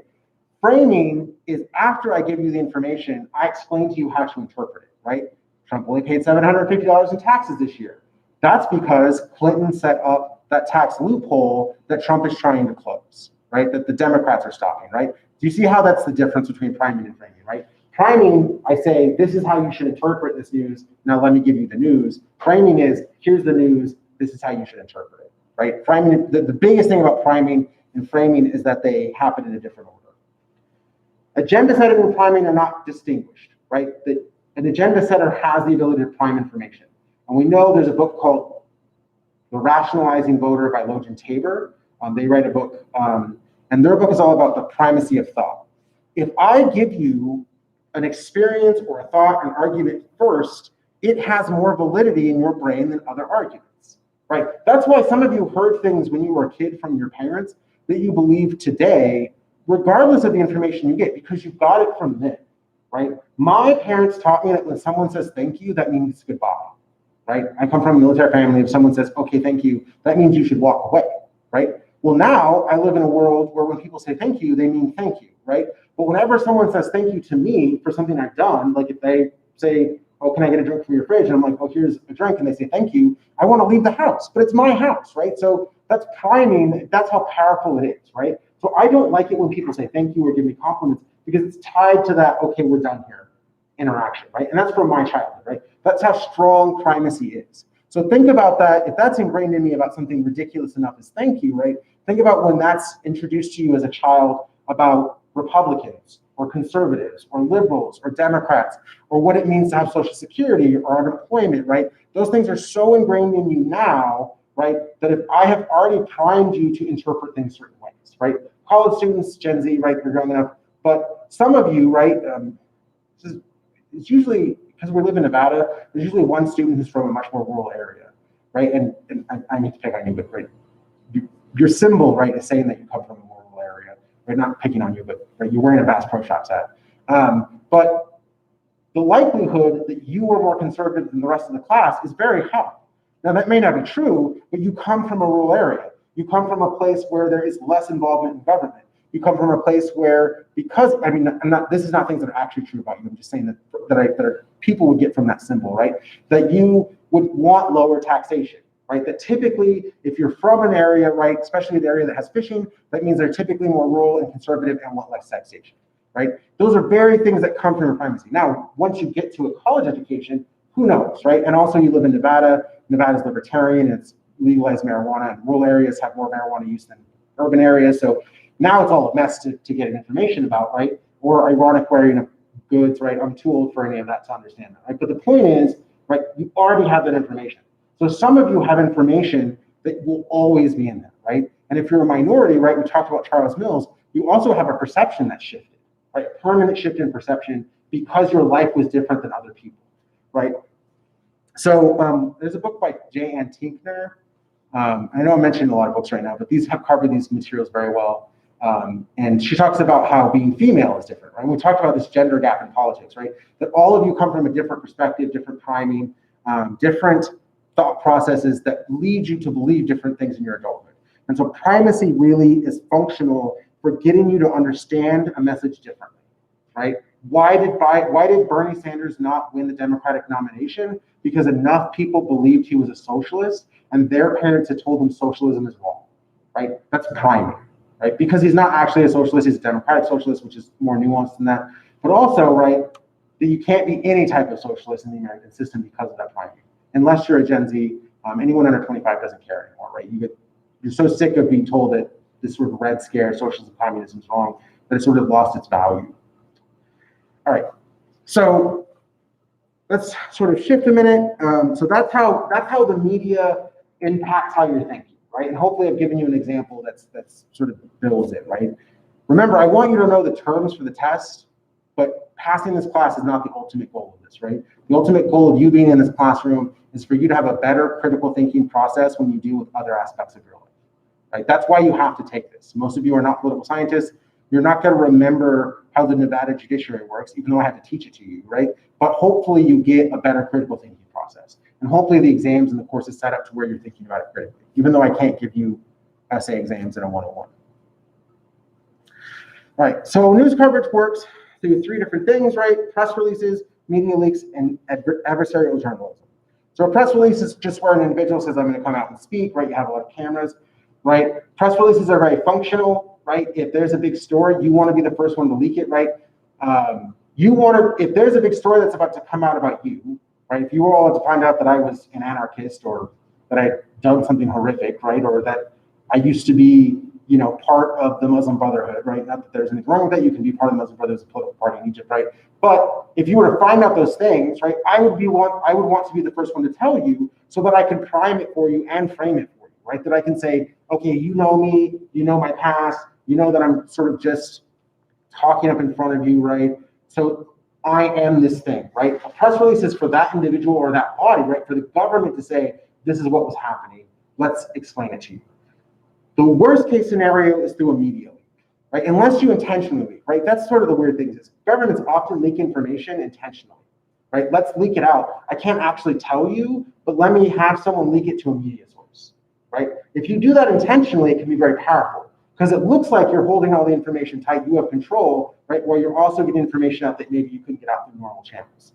Framing is after I give you the information, I explain to you how to interpret it, right? Trump only paid $750 in taxes this year. That's because Clinton set up that tax loophole that Trump is trying to close, right? That the Democrats are stopping, right? Do you see how that's the difference between priming and framing, right? Priming, I say, this is how you should interpret this news. Now let me give you the news. Framing is, here's the news. This is how you should interpret it, right? Priming, the biggest thing about priming and framing is that they happen in a different order. Agenda setting and priming are not distinguished, right? An agenda setter has the ability to prime information. And we know there's a book called The Rationalizing Voter by Logan Tabor. They write a book, and their book is all about the primacy of thought. If I give you an experience or a thought, an argument first, it has more validity in your brain than other arguments, right? That's why some of you heard things when you were a kid from your parents that you believe today, regardless of the information you get, because you got it from them, right? My parents taught me that when someone says thank you, that means goodbye, right? I come from a military family. If someone says, okay, thank you, that means you should walk away, right? Well, now I live in a world where when people say thank you, they mean thank you, right? But whenever someone says thank you to me for something I've done, like if they say, oh, can I get a drink from your fridge? And I'm like, oh, here's a drink. And they say thank you. I want to leave the house, but it's my house, right? So that's priming. That's how powerful it is, right? So I don't like it when people say thank you or give me compliments because it's tied to that, okay, we're done here interaction, right? And that's from my childhood, right? That's how strong primacy is. So think about that. If that's ingrained in me about something ridiculous enough as thank you, right? Think about when that's introduced to you as a child about Republicans or conservatives or liberals or Democrats or what it means to have Social Security or unemployment, right? Those things are so ingrained in you now, right, that if I have already primed you to interpret things certain ways, right? College students, Gen Z, right, you're young enough, but some of you, right, it's usually, because we live in Nevada, there's usually one student who's from a much more rural area, right? And I need to pick on you, but right, your symbol, right, is saying that you come from a more rural area. We're not picking on you, but right, you're wearing a Bass Pro Shops hat. But the likelihood that you are more conservative than the rest of the class is very high. Now, that may not be true, but you come from a rural area. You come from a place where there is less involvement in government. You come from a place where, because, I mean, this is not things that are actually true about you. I'm just saying that people would get from that symbol, right? That you would want lower taxation, right? That typically, if you're from an area, right, especially the area that has fishing, that means they're typically more rural and conservative and want less taxation, right? Those are very things that come from your primacy. Now, once you get to a college education, who knows, right? And also you live in Nevada. Nevada's libertarian. It's legalized marijuana, and rural areas have more marijuana use than urban areas. So now it's all a mess to get information about, right? Or ironic wearing of goods, right? I'm too old for any of that to understand that, right? But the point is, right, you already have that information. So some of you have information that will always be in there, right? And if you're a minority, right, we talked about Charles Mills, you also have a perception that shifted, right? Permanent shift in perception because your life was different than other people, right? So there's a book by J.Ann Tinkner. I know I'm mentioning a lot of books right now, but these have covered these materials very well. And she talks about how being female is different, right? We talked about this gender gap in politics, right? That all of you come from a different perspective, different priming, different thought processes that lead you to believe different things in your adulthood. And so primacy really is functional for getting you to understand a message differently, right? Why did Bernie Sanders not win the Democratic nomination? Because enough people believed he was a socialist, and their parents had told them socialism is wrong, right? That's priming, right? Because he's not actually a socialist, he's a democratic socialist, which is more nuanced than that. But also, right, that you can't be any type of socialist in the American system because of that priming. Unless you're a Gen Z, anyone under 25 doesn't care anymore, right? You're so sick of being told that this sort of red scare, socialism, communism is wrong, that it sort of lost its value. All right, so let's sort of shift a minute. So that's how the media impacts how you're thinking, right? And hopefully I've given you an example that's sort of builds it, right? Remember, I want you to know the terms for the test, but passing this class is not the ultimate goal of this, right? The ultimate goal of you being in this classroom is for you to have a better critical thinking process when you deal with other aspects of your life, right? That's why you have to take this. Most of you are not political scientists. You're not going to remember how the Nevada judiciary works, even though I had to teach it to you, right? But hopefully you get a better critical thinking process. And hopefully the exams and the course is set up to where you're thinking about it critically, even though I can't give you essay exams in a 101. All right, so news coverage works through three different things, right? Press releases, media leaks, and adversarial journalism. So a press release is just where an individual says, I'm going to come out and speak, right? You have a lot of cameras, right? Press releases are very functional, right? If there's a big story, you want to be the first one to leak it, right? If there's a big story that's about to come out about you, right? If you were all to find out that I was an anarchist or that I done something horrific, right? Or that I used to be, part of the Muslim Brotherhood, right? Not that there's anything wrong with that. You can be part of the Muslim Brotherhood, a political party in Egypt, right? But if you were to find out those things, right, I would want to be the first one to tell you so that I can prime it for you and frame it for you, right? That I can say, okay, you know me, you know my past, you know that I'm sort of just talking up in front of you, right? So I am this thing, right? A press release is for that individual or that body, right? For the government to say, this is what was happening. Let's explain it to you. The worst case scenario is through a media leak, right? Unless you intentionally leak, right? That's sort of the weird thing is governments often leak information intentionally, right? Let's leak it out. I can't actually tell you, but let me have someone leak it to a media source, right? If you do that intentionally, it can be very powerful because it looks like you're holding all the information tight, you have control, right? While you're also getting information out that maybe you couldn't get out through normal channels.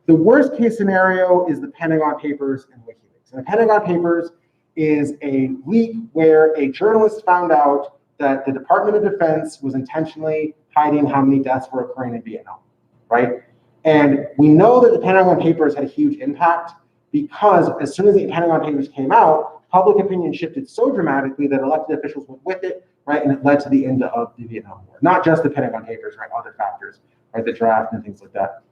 The worst case scenario is the Pentagon Papers and WikiLeaks. And the Pentagon Papers is a leak where a journalist found out that the Department of Defense was intentionally hiding how many deaths were occurring in Vietnam, right? And we know that the Pentagon Papers had a huge impact because as soon as the Pentagon Papers came out, public opinion shifted so dramatically that elected officials went with it, right? And it led to the end of the Vietnam War. Not just the Pentagon Papers, right? Other factors, right? The draft and things like that.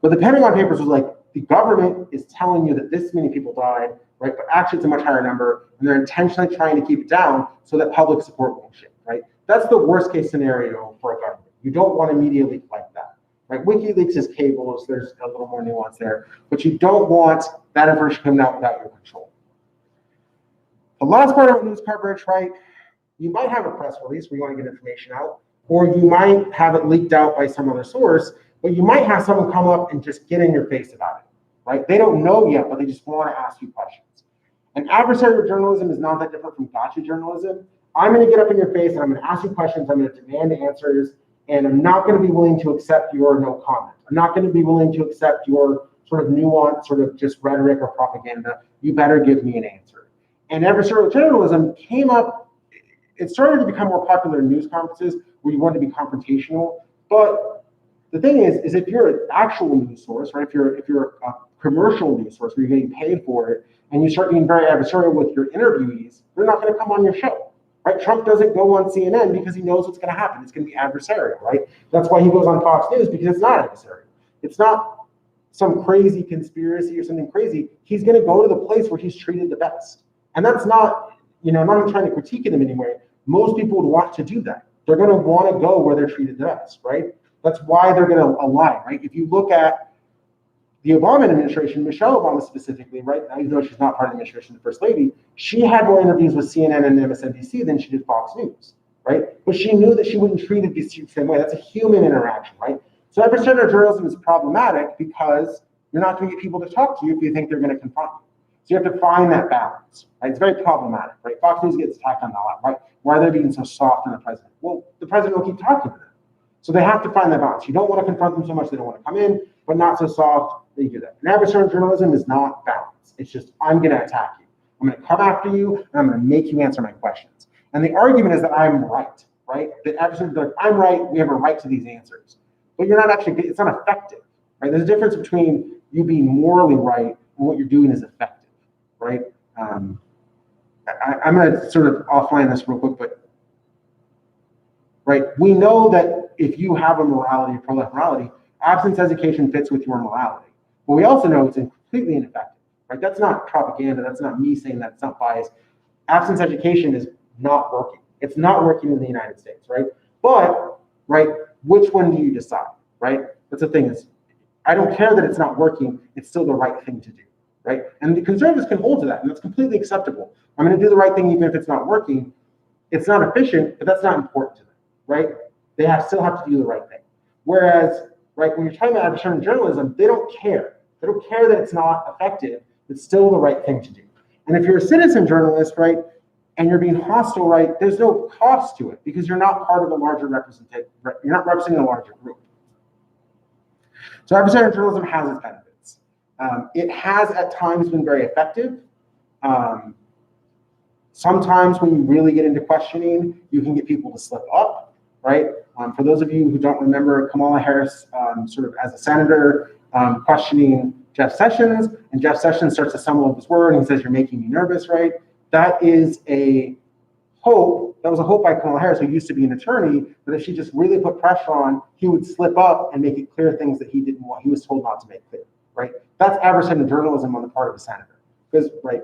But the Pentagon Papers was like, the government is telling you that this many people died, right? But actually it's a much higher number, and they're intentionally trying to keep it down so that public support won't shift, right? That's the worst case scenario for a government. You don't want a media leak like that, right? WikiLeaks is cables, there's a little more nuance there, but you don't want that information coming out without your control. The last part of news coverage, right? You might have a press release where you want to get information out, or you might have it leaked out by some other source, but you might have someone come up and just get in your face about it, right? They don't know yet, but they just want to ask you questions. And adversarial journalism is not that different from gotcha journalism. I'm going to get up in your face and I'm going to ask you questions. I'm going to demand answers, and I'm not going to be willing to accept your no comment. I'm not going to be willing to accept your sort of nuanced, sort of just rhetoric or propaganda. You better give me an answer. And adversarial journalism came up. It started to become more popular in news conferences where you want to be confrontational. But the thing is if you're an actual news source, right? If you're a commercial news source where you're getting paid for it, and you start being very adversarial with your interviewees, they're not going to come on your show, right? Trump doesn't go on CNN because he knows what's going to happen. It's going to be adversarial, right? That's why he goes on Fox News, because it's not adversarial. It's not some crazy conspiracy or something crazy. He's going to go to the place where he's treated the best. And that's not, I'm not trying to critique him in any way. most people would want to do that. They're going to want to go where they're treated the best, right? That's why they're going to align, right? If you look at the Obama administration, Michelle Obama specifically, right? Even though she's not part of the administration, the first lady, she had more interviews with CNN and MSNBC than she did Fox News, right? But she knew that she wouldn't treat it the same way. That's a human interaction, right? So adversarial journalism is problematic because you're not going to get people to talk to you if you think they're going to confront you. So you have to find that balance, right? It's very problematic, right? Fox News gets attacked on that a lot, right? Why are they being so soft on the president? Well, the president will keep talking to them. So they have to find that balance. You don't want to confront them so much they don't want to come in, but not so soft they do that. And adversarial journalism is not balance. It's just, I'm going to attack you. I'm going to come after you, and I'm going to make you answer my questions. And the argument is that I'm right? The adversary is like, I'm right, we have a right to these answers. But you're not actually, it's not effective, right? There's a difference between you being morally right and what you're doing is effective, right? I'm going to sort of offline this real quick, but right, we know that if you have a morality, a pro-life morality, absence education fits with your morality. But we also know it's completely ineffective, right? That's not propaganda. That's not me saying that. It's not bias. Absence education is not working. It's not working in the United States, right? But, right, which one do you decide, right? That's the thing is, I don't care that it's not working. It's still the right thing to do, right? And the conservatives can hold to that, and that's completely acceptable. I'm going to do the right thing even if it's not working. It's not efficient, but that's not important to them, right? They still have to do the right thing. Whereas, right, when you're talking about adversarial journalism, they don't care. They don't care that it's not effective. It's still the right thing to do. And if you're a citizen journalist, right, and you're being hostile, right, there's no cost to it because you're not part of a larger representation. You're not representing a larger group. So adversarial journalism has its benefits. It has at times been very effective. Sometimes when you really get into questioning, you can get people to slip up, right? For those of you who don't remember, Kamala Harris, sort of as a senator, questioning Jeff Sessions, and Jeff Sessions starts to stumble with his word, and he says, "You're making me nervous," right? That is a hope. That was a hope by Kamala Harris, who used to be an attorney, that if she just really put pressure on, he would slip up and make it clear things that he didn't want. He was told not to make clear, right? That's adversarial journalism on the part of a senator, because, right,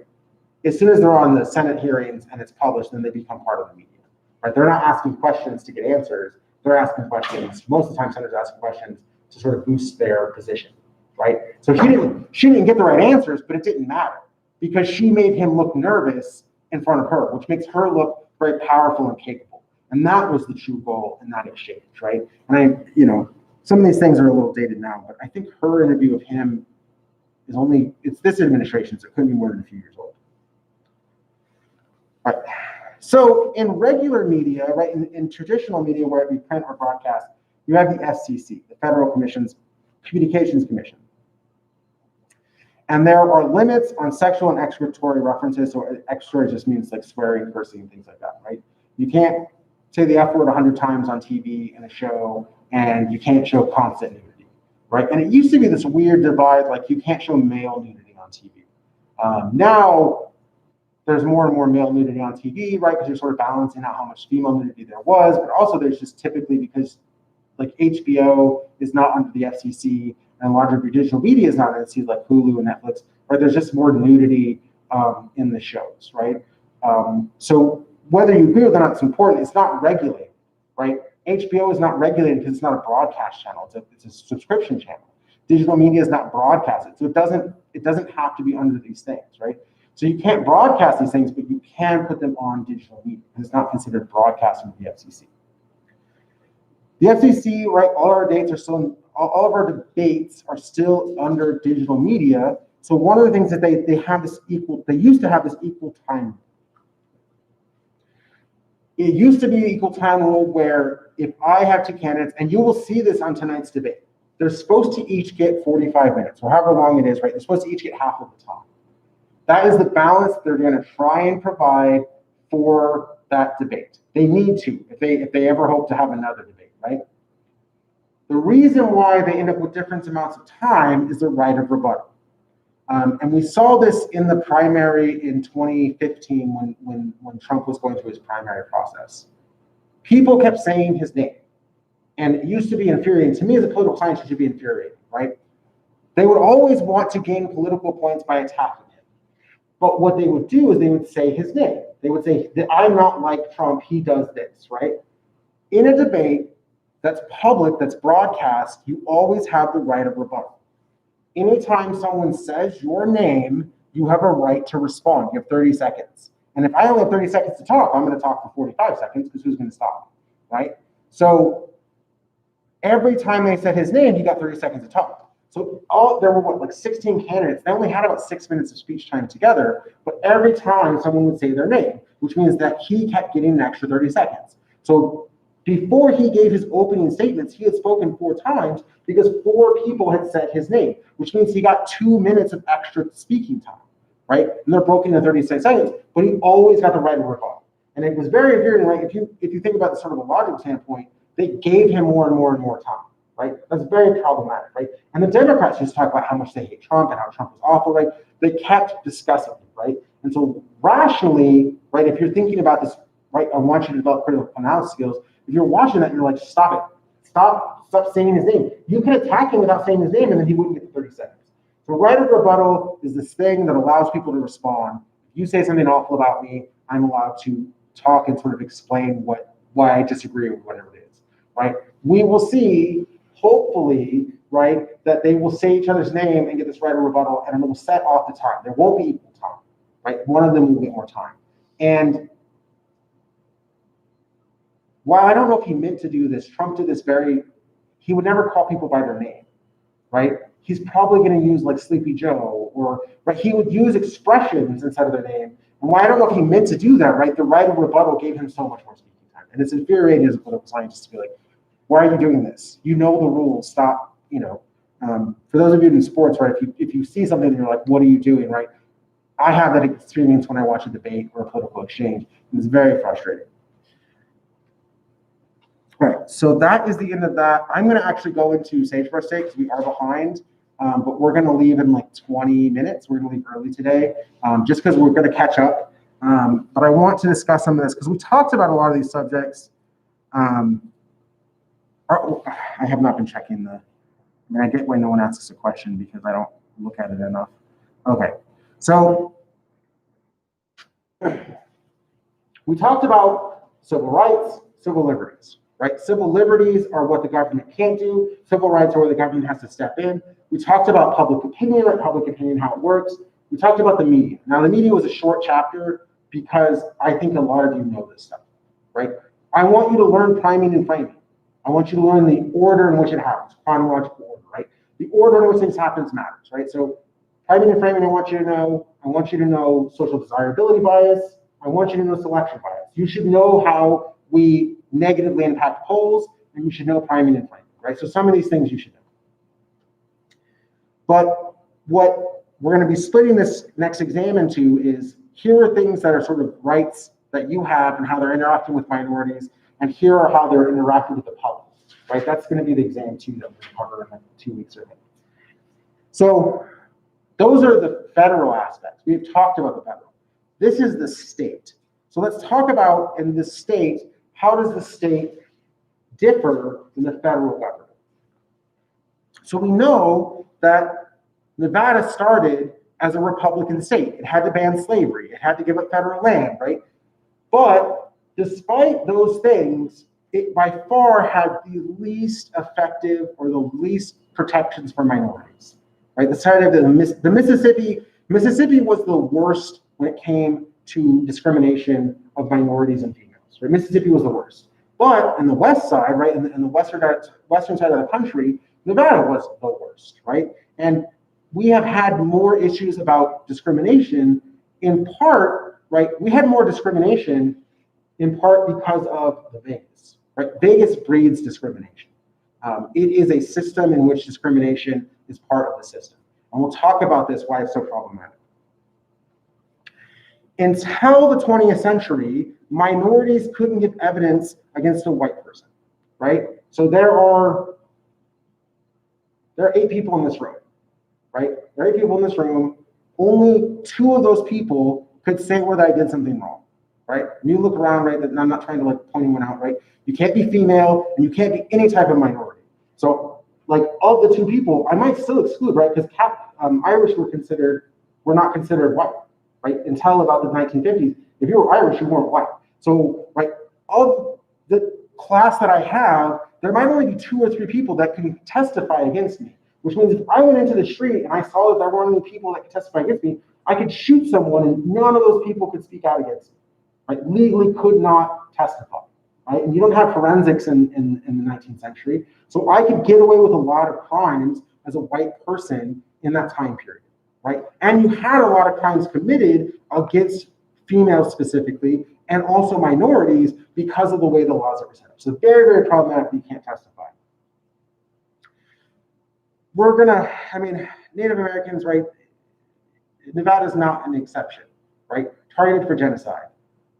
as soon as they're on the Senate hearings and it's published, then they become part of the media, right? They're not asking questions to get answers. They're asking questions. Most of the time, senators ask questions to sort of boost their position, right? So she didn't get the right answers, but it didn't matter because she made him look nervous in front of her, which makes her look very powerful and capable. And that was the true goal in that exchange, right? And some of these things are a little dated now, but I think her interview of him it's this administration, so it couldn't be more than a few years old. All right. So in regular media, right, in traditional media, whether it be print or broadcast, you have the FCC, the Federal Communications Commission. And there are limits on sexual and exculpatory references. So exculpatory just means like swearing, cursing, and things like that, right? You can't say the F word 100 times on TV in a show, and you can't show constant nudity, right? And it used to be this weird divide, like you can't show male nudity on TV. Now, there's more and more male nudity on TV, right? Because you're sort of balancing out how much female nudity there was, but also there's just typically because like HBO is not under the FCC and larger digital media is not under the FCC, like Hulu and Netflix, right? There's just more nudity in the shows, right? So whether you agree with it or not, it's important. It's not regulated, right? HBO is not regulated because it's not a broadcast channel. It's a subscription channel. Digital media is not broadcasted, so it doesn't have to be under these things, right? So you can't broadcast these things, but you can put them on digital media. It's not considered broadcasting with the FCC. The FCC, right? All of our debates are still under digital media. So one of the things that they used to have this equal time. It used to be an equal time rule where if I have two candidates, and you will see this on tonight's debate, they're supposed to each get 45 minutes, or however long it is, right? They're supposed to each get half of the time. That is the balance they're going to try and provide for that debate. They need to, if they ever hope to have another debate, right? The reason why they end up with different amounts of time is the right of rebuttal. And we saw this in the primary in 2015 when Trump was going through his primary process. People kept saying his name. And it used to be infuriating. To me, as a political scientist, it should be infuriating, right? They would always want to gain political points by attacking him. But what they would do is they would say his name. They would say, I'm not like Trump, he does this, right? In a debate that's public, that's broadcast, you always have the right of rebuttal. Anytime someone says your name, you have a right to respond. You have 30 seconds. And if I only have 30 seconds to talk, I'm going to talk for 45 seconds because who's going to stop, right? So every time they said his name, he got 30 seconds to talk. So there were like 16 candidates. They only had about 6 minutes of speech time together, but every time someone would say their name, which means that he kept getting an extra 30 seconds. So before he gave his opening statements, he had spoken 4 times because 4 people had said his name, which means he got 2 minutes of extra speaking time, right? And they're broken into 36 seconds, but he always got the right of rebuttal. And it was very infuriating, right? If you think about the sort of a logical standpoint, they gave him more and more and more time, right? That's very problematic, right? And the Democrats just talk about how much they hate Trump and how Trump is awful, right? They kept discussing it, right? And so rationally, right, if you're thinking about this, right, I want you to develop critical analysis skills. If you're watching that, you're like, stop it. Stop saying his name. You could attack him without saying his name and then he wouldn't get the 30 seconds. So right of rebuttal is this thing that allows people to respond. If you say something awful about me, I'm allowed to talk and sort of explain why I disagree with whatever it is, right? We will see, hopefully, right, that they will say each other's name and get this right of rebuttal, and it will set off the time. There won't be equal time, right? One of them will get more time. And while I don't know if he meant to do this, Trump did this he would never call people by their name, right? He's probably going to use like Sleepy Joe, or right, he would use expressions instead of their name. And while I don't know if he meant to do that, right, the right of rebuttal gave him so much more speaking time. And it's infuriating as a political scientist to be like, why are you doing this? You know the rules, stop, for those of you in sports, right, if you see something and you're like, what are you doing, right? I have that experience when I watch a debate or a political exchange, and it's very frustrating. All right, so that is the end of that. I'm going to actually go into Sagebrush Day because we are behind, but we're going to leave in like 20 minutes. We're going to leave early today just because we're going to catch up. But I want to discuss some of this because we talked about a lot of these subjects. I have not been checking I get why no one asks a question because I don't look at it enough. Okay, so we talked about civil rights, civil liberties. Right? Civil liberties are what the government can't do. Civil rights are where the government has to step in. We talked about public opinion, right? Public opinion, how it works. We talked about the media. Now, the media was a short chapter because I think a lot of you know this stuff, right? I want you to learn priming and framing. I want you to learn the order in which it happens, chronological order, right? The order in which things happens matters, right? So priming and framing, I want you to know social desirability bias. I want you to know selection bias. You should know how we negatively impact polls, and you should know priming and framing, right? So some of these things you should know. But what we're going to be splitting this next exam into is, here are things that are sort of rights that you have and how they're interacting with minorities, and here are how they're interacting with the public, right? That's going to be the exam 2 that we'll cover in like 2 weeks or so. So those are the federal aspects. We've talked about the federal. This is the state. So let's talk about, in the state, how does the state differ than the federal government? So we know that Nevada started as a Republican state. It had to ban slavery. It had to give up federal land, right? But despite those things, it by far had the least effective or the least protections for minorities, right? The side of the Mississippi was the worst when it came to discrimination of minorities and females. Right? Mississippi was the worst. But in the west side, right, in the western side of the country, Nevada was the worst, right? And we have had more issues about discrimination in part, right? We had more discrimination in part because of the Vegas, right? Vegas breeds discrimination. It is a system in which discrimination is part of the system. And we'll talk about this, why it's so problematic. Until the 20th century, minorities couldn't give evidence against a white person, right? So there are 8 people in this room, right? There are 8 people in this room. Only 2 of those people could say whether I did something wrong, right? And you look around, right? And I'm not trying to like point anyone out, right? You can't be female and you can't be any type of minority. So like of the 2 people, I might still exclude, right? Because Irish were not considered white, right? Until about the 1950s, if you were Irish, you weren't white. So, right, of the class that I have, there might only be 2 or 3 people that can testify against me, which means if I went into the street and I saw that there weren't any people that could testify against me, I could shoot someone and none of those people could speak out against me, right? Legally could not testify, right? And you don't have forensics in the 19th century. So I could get away with a lot of crimes as a white person in that time period, right? And you had a lot of crimes committed against females specifically, and also minorities because of the way the laws are set up. So very, very problematic that you can't testify. Native Americans, right? Nevada is not an exception, right? Targeted for genocide,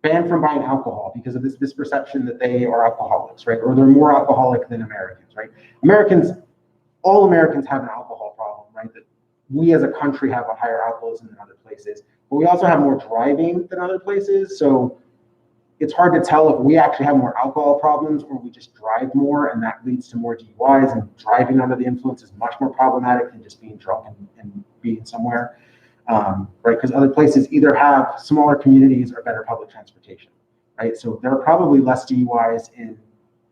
banned from buying alcohol because of this misperception that they are alcoholics, right? Or they're more alcoholic than Americans, right? All Americans have an alcohol problem, right? That we as a country have a higher alcoholism than other places, but we also have more driving than other places. So it's hard to tell if we actually have more alcohol problems or we just drive more, and that leads to more DUIs, and driving under the influence is much more problematic than just being drunk and being somewhere, right? Because other places either have smaller communities or better public transportation, right? So there are probably less DUIs in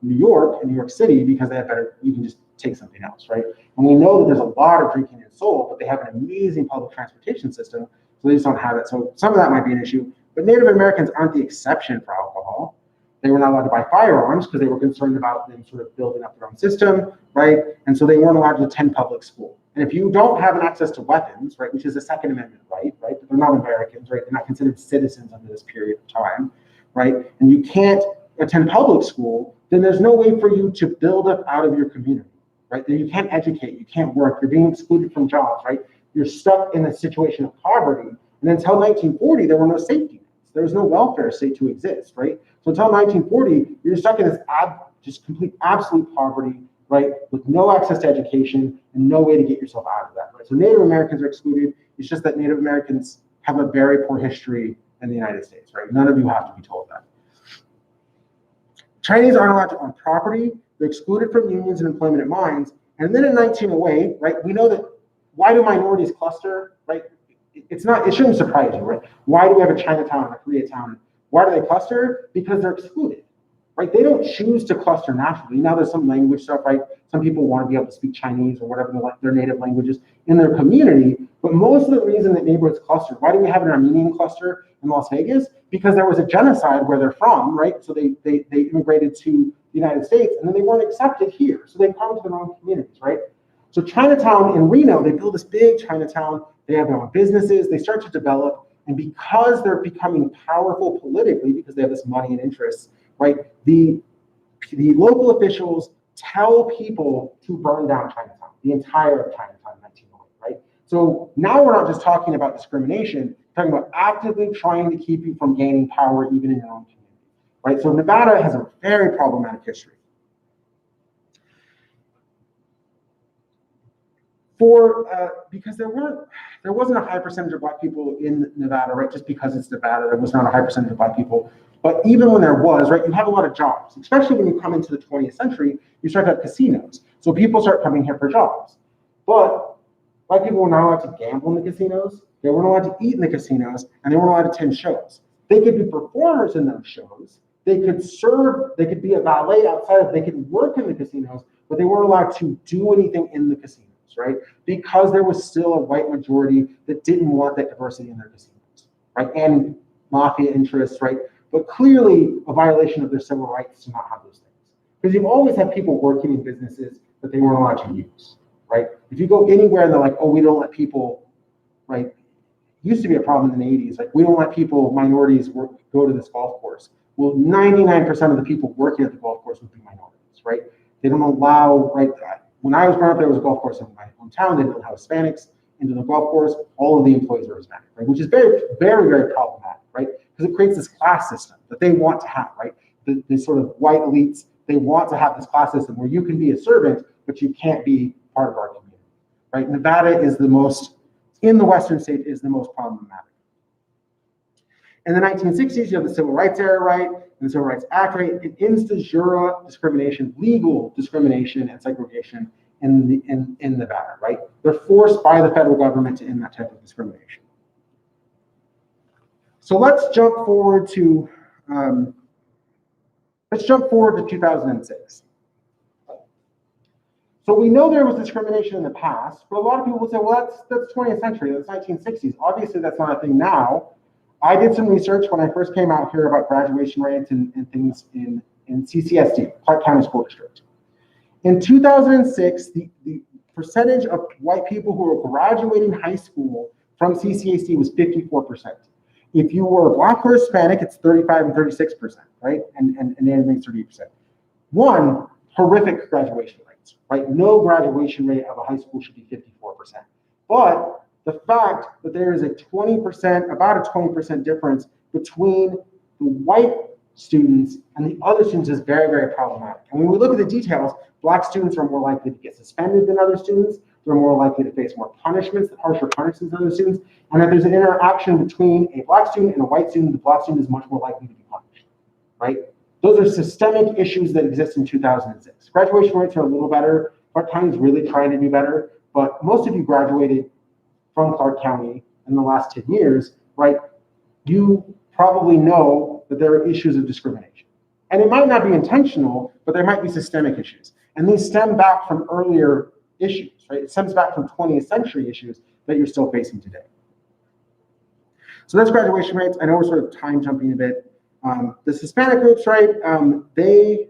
New York City, because they have better, you can just take something else, right? And we know that there's a lot of drinking in Seoul, but they have an amazing public transportation system, so they just don't have it. So some of that might be an issue. But Native Americans aren't the exception for alcohol. They were not allowed to buy firearms because they were concerned about them sort of building up their own system, right? And so they weren't allowed to attend public school. And if you don't have an access to weapons, right, which is a Second Amendment right? But they're not Americans, right? They're not considered citizens under this period of time, right? And you can't attend public school, then there's no way for you to build up out of your community, right? Then you can't educate, you can't work, you're being excluded from jobs, right? You're stuck in a situation of poverty. And until 1940, there were no safety nets. There was no welfare state to exist, right? So until 1940, you're stuck in this just complete absolute poverty, right? With no access to education and no way to get yourself out of that, right? So Native Americans are excluded. It's just that Native Americans have a very poor history in the United States, right? None of you have to be told that. Chinese aren't allowed to own property. They're excluded from unions and employment at mines. And then in 1908, right, we know that why do minorities cluster, right? It shouldn't surprise you, right? Why do we have a Chinatown and a Koreatown? Why do they cluster? Because they're excluded, right? They don't choose to cluster naturally. Now there's some language stuff, right? Some people want to be able to speak Chinese or whatever their native languages in their community. But most of the reason that neighborhoods cluster, why do we have an Armenian cluster in Las Vegas? Because there was a genocide where they're from, right? So they immigrated to the United States, and then they weren't accepted here. So they come to their own communities, right? So Chinatown in Reno, they build this big Chinatown. They have their own businesses. They start to develop. And because they're becoming powerful politically, because they have this money and interests, right? The local officials tell people to burn down Chinatown, the entire of Chinatown in 1908, right? So now we're not just talking about discrimination, we're talking about actively trying to keep you from gaining power even in your own community, right? So Nevada has a very problematic history. Because there wasn't a high percentage of Black people in Nevada, right? Just because it's Nevada, there was not a high percentage of Black people. But even when there was, right, you have a lot of jobs, especially when you come into the 20th century, you start to have casinos. So people start coming here for jobs. But Black people were not allowed to gamble in the casinos, they weren't allowed to eat in the casinos, and they weren't allowed to attend shows. They could be performers in those shows, they could serve, they could be a valet outside, they could work in the casinos, but they weren't allowed to do anything in the casinos, right? Because there was still a white majority that didn't want that diversity in their casinos, right? And mafia interests, right? But clearly a violation of their civil rights to not have those things. Because you've always had people working in businesses that they weren't allowed to use, right? If you go anywhere and they're like, oh, we don't let people, right? It used to be a problem in the 80s, like we don't let people, minorities go to this golf course. Well, 99% of the people working at the golf course would be minorities, right? They don't allow, right? When I was growing up, there was a golf course in my hometown. They didn't allow Hispanics into the golf course. All of the employees are Hispanic, right? Which is very, very, very problematic, right? Because it creates this class system that they want to have, right? The sort of white elites, they want to have this class system where you can be a servant, but you can't be part of our community, right? Nevada is the most, in the Western state, is the most problematic. In the 1960s, you have the Civil Rights era, right? And the Civil Rights Act, right? It ends de jure discrimination, legal discrimination and segregation in Nevada, right? They're forced by the federal government to end that type of discrimination. So let's jump forward to 2006. So we know there was discrimination in the past, but a lot of people will say, well, that's 20th century, that's 1960s. Obviously, that's not a thing now. I did some research when I first came out here about graduation rates and things in CCSD, Clark County School District. In 2006, the percentage of white people who were graduating high school from CCSD was 54%. If you were Black or Hispanic, it's 35 and 36%, right? And Native makes 38%. One, horrific graduation rates, right? No graduation rate of a high school should be 54%. But the fact that there is about a 20% difference between the white students and the other students is very, very problematic. And when we look at the details, Black students are more likely to get suspended than other students. They're more likely to face more punishments, harsher punishments than other students. And if there's an interaction between a Black student and a white student, the Black student is much more likely to be punished, right? Those are systemic issues that exist in 2006. Graduation rates are a little better. Clark County is really trying to do better, but most of you graduated from Clark County in the last 10 years, right? You probably know that there are issues of discrimination. And it might not be intentional, but there might be systemic issues. And these stem back from earlier issues, right? It stems back from 20th century issues that you're still facing today. So that's graduation rates. I know we're sort of time jumping a bit. The Hispanic groups, right? They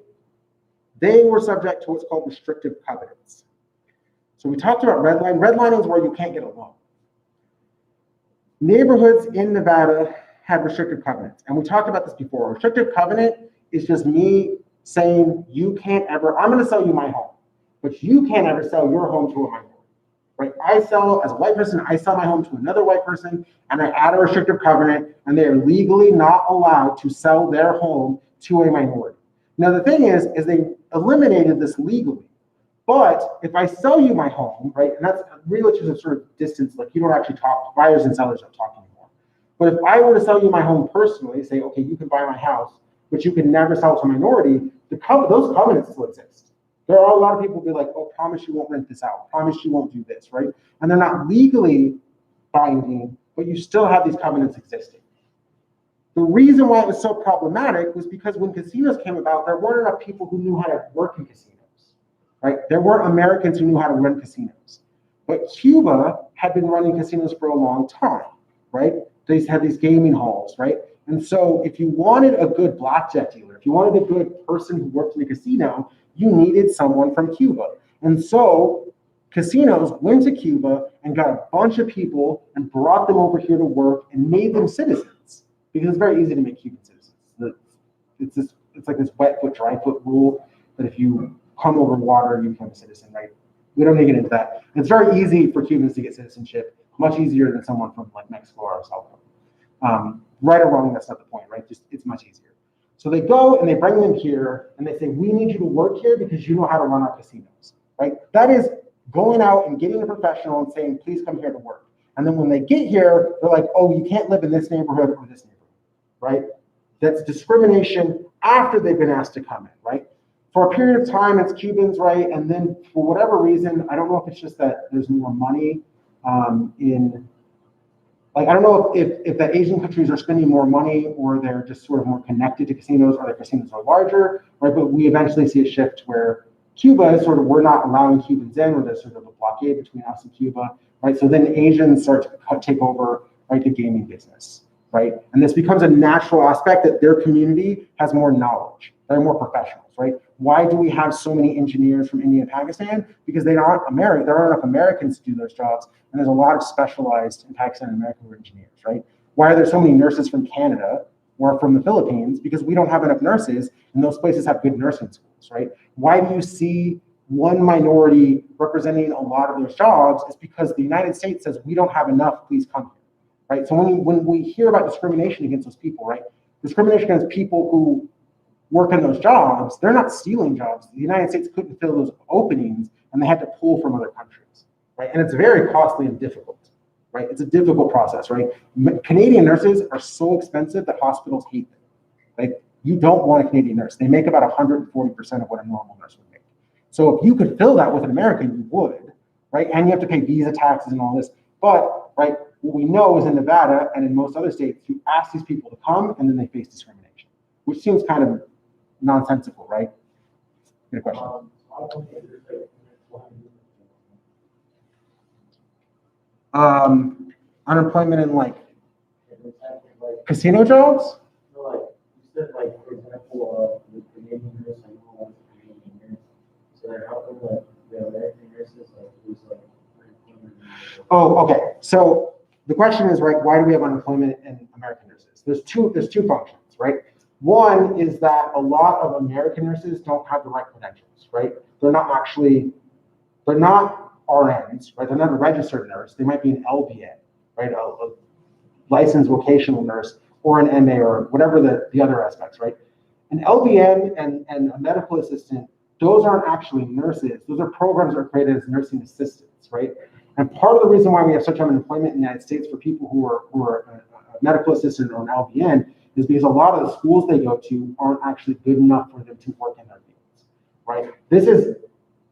were subject to what's called restrictive covenants. So we talked about redlining. Redlining is where you can't get a loan. Neighborhoods in Nevada had restrictive covenants. And we talked about this before. A restrictive covenant is just me saying, you can't ever, I'm gonna sell you my home, but you can't ever sell your home to a minority, right? As a white person, I sell my home to another white person, and I add a restrictive covenant, and they are legally not allowed to sell their home to a minority. Now, the thing is they eliminated this legally. But if I sell you my home, right, and that's realtors of sort of distance, like you don't actually talk, buyers and sellers don't talk anymore. But if I were to sell you my home personally, say, okay, you can buy my house, but you can never sell to a minority, those covenants still exist. There are a lot of people who be like, oh, promise you won't rent this out, promise you won't do this, right? And they're not legally binding, but you still have these covenants existing. The reason why it was so problematic was because when casinos came about, there weren't enough people who knew how to work in casinos. Right? There weren't Americans who knew how to run casinos. But Cuba had been running casinos for a long time, right? They had these gaming halls, right? And so if you wanted a good blackjack dealer, if you wanted a good person who worked in a casino, you needed someone from Cuba. And so casinos went to Cuba and got a bunch of people and brought them over here to work and made them citizens, because it's very easy to make Cuban citizens. It's like this wet foot, dry foot rule that if you come over water, you become a citizen, right? We don't need to get into that. It's very easy for Cubans to get citizenship, much easier than someone from like Mexico or El Salvador. Right or wrong, that's not the point, right? Just it's much easier. So they go and they bring them here and they say, we need you to work here because you know how to run our casinos, right? That is going out and getting a professional and saying, please come here to work. And then when they get here, they're like, oh, you can't live in this neighborhood or this neighborhood, right? That's discrimination after they've been asked to come in, right? For a period of time, it's Cubans, right? And then for whatever reason, I don't know if it's just that there's more money I don't know if the Asian countries are spending more money or they're just sort of more connected to casinos or their casinos are larger, right? But we eventually see a shift where Cuba is sort of, we're not allowing Cubans in, or there's sort of a blockade between us and Cuba, right? So then Asians start to take over, right, the gaming business, right? And this becomes a natural aspect that their community has more knowledge. They're more professionals, right? Why do we have so many engineers from India and Pakistan? Because there aren't enough Americans to do those jobs, and there's a lot of specialized in Pakistan and America who are engineers, right? Why are there so many nurses from Canada or from the Philippines? Because we don't have enough nurses, and those places have good nursing schools, right? Why do you see one minority representing a lot of those jobs? It's because the United States says, we don't have enough, please come here, right? So when we hear about discrimination against those people, right? Discrimination against people who work in those jobs, they're not stealing jobs. The United States couldn't fill those openings, and they had to pull from other countries, right? And it's very costly and difficult, right? It's a difficult process, right? Canadian nurses are so expensive that hospitals hate them. Like, you don't want a Canadian nurse. They make about 140% of what a normal nurse would make. So if you could fill that with an American, you would, right? And you have to pay visa taxes and all this. But, right, what we know is in Nevada and in most other states, you ask these people to come and then they face discrimination, which seems kind of nonsensical, right? Good question. Unemployment in like casino jobs? Like you said, like for example, the Canadian nurse, I know one Canadian nurse. So like, how come like the American nurses like lose like unemployment? Oh, okay. So the question is, right, why do we have unemployment in American nurses? There's two functions, right? One is that a lot of American nurses don't have the right credentials, right? They're not RNs, right? They're not a registered nurse. They might be an LVN, right? A licensed vocational nurse or an MA or whatever the other aspects, right? An LVN and a medical assistant, those aren't actually nurses. Those are programs that are created as nursing assistants, right? And part of the reason why we have such unemployment in the United States for people who are a medical assistant or an LVN is because a lot of the schools they go to aren't actually good enough for them to work in their fields, right? This is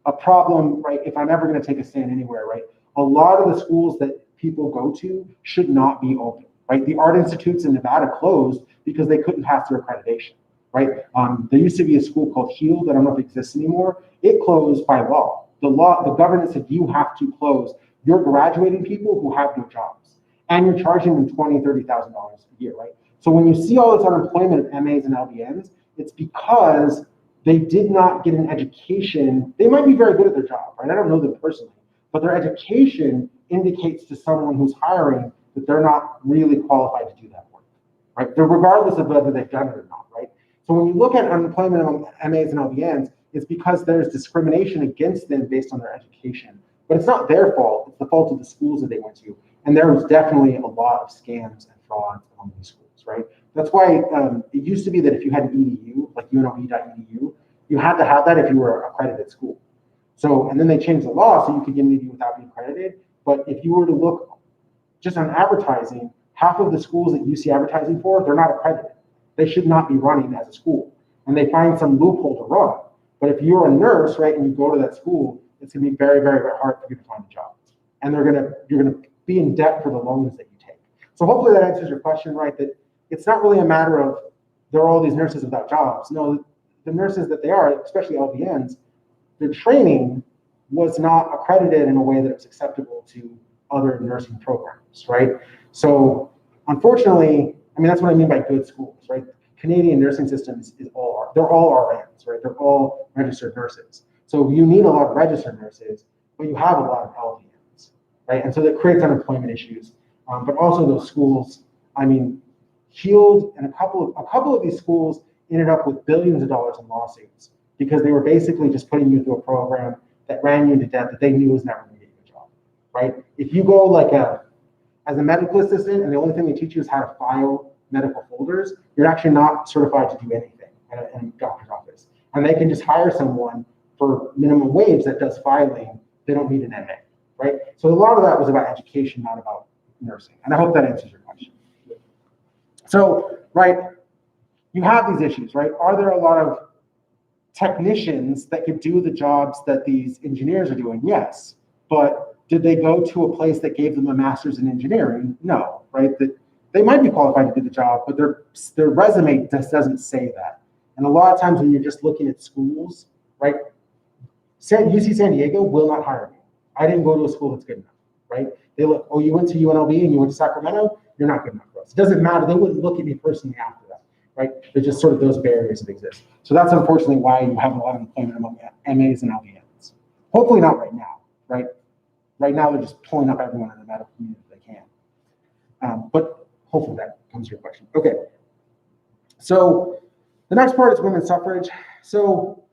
a problem, right? If I'm ever going to take a stand anywhere, right? A lot of the schools that people go to should not be open, right? The art institutes in Nevada closed because they couldn't pass their accreditation, right? There used to be a school called Heald, I don't know if it exists anymore. It closed by law. The government said you have to close. You're graduating people who have no jobs, and you're charging them $20,000, $30,000 a year, right? So when you see all this unemployment of MAs and LVNs, it's because they did not get an education. They might be very good at their job, right? I don't know them personally, but their education indicates to someone who's hiring that they're not really qualified to do that work, right? Regardless of whether they've done it or not, right? So when you look at unemployment among MAs and LVNs, it's because there's discrimination against them based on their education. But it's not their fault, it's the fault of the schools that they went to. And there was definitely a lot of scams and frauds among these schools, right? That's why it used to be that if you had an EDU, like UNLV.edu, you had to have that if you were an accredited school. So, and then they changed the law so you could get an EDU without being accredited. But if you were to look just on advertising, half of the schools that you see advertising for, they're not accredited. They should not be running as a school. And they find some loophole to run. But if you're a nurse, right, and you go to that school, it's gonna be very, very, very hard for you to find a job. And you're gonna be in debt for the loans that you take. So hopefully that answers your question, right? That it's not really a matter of there are all these nurses without jobs. No, the nurses that they are, especially LVNs, their training was not accredited in a way that was acceptable to other nursing programs, right? So unfortunately, I mean, that's what I mean by good schools, right? Canadian nursing systems they're all RNs, right? They're all registered nurses. So you need a lot of registered nurses, but you have a lot of LVNs, right? And so that creates unemployment issues. But also those schools, I mean, Heald and a couple of these schools ended up with billions of dollars in lawsuits because they were basically just putting you through a program that ran you into debt that they knew was never going to get you a job, right? If you go as a medical assistant and the only thing they teach you is how to file medical folders, you're actually not certified to do anything in a doctor's office. And they can just hire someone for minimum wage that does filing. They don't need an MA, right? So a lot of that was about education, not about nursing. And I hope that answers your question. So, right, you have these issues, right? Are there a lot of technicians that could do the jobs that these engineers are doing? Yes. But did they go to a place that gave them a master's in engineering? No, right? That they might be qualified to do the job, but their resume just doesn't say that. And a lot of times when you're just looking at schools, right? UC San Diego will not hire me. I didn't go to a school that's good enough, right? They look, oh, you went to UNLV and you went to Sacramento, you're not good enough for us. It doesn't matter. They wouldn't look at me personally after that, right? They're just sort of those barriers that exist. So that's unfortunately why you have a lot of employment among MAs and LVNs. Hopefully not right now, right? Right now they're just pulling up everyone in the medical community if they can. But hopefully that comes to your question. Okay. So the next part is women's suffrage. So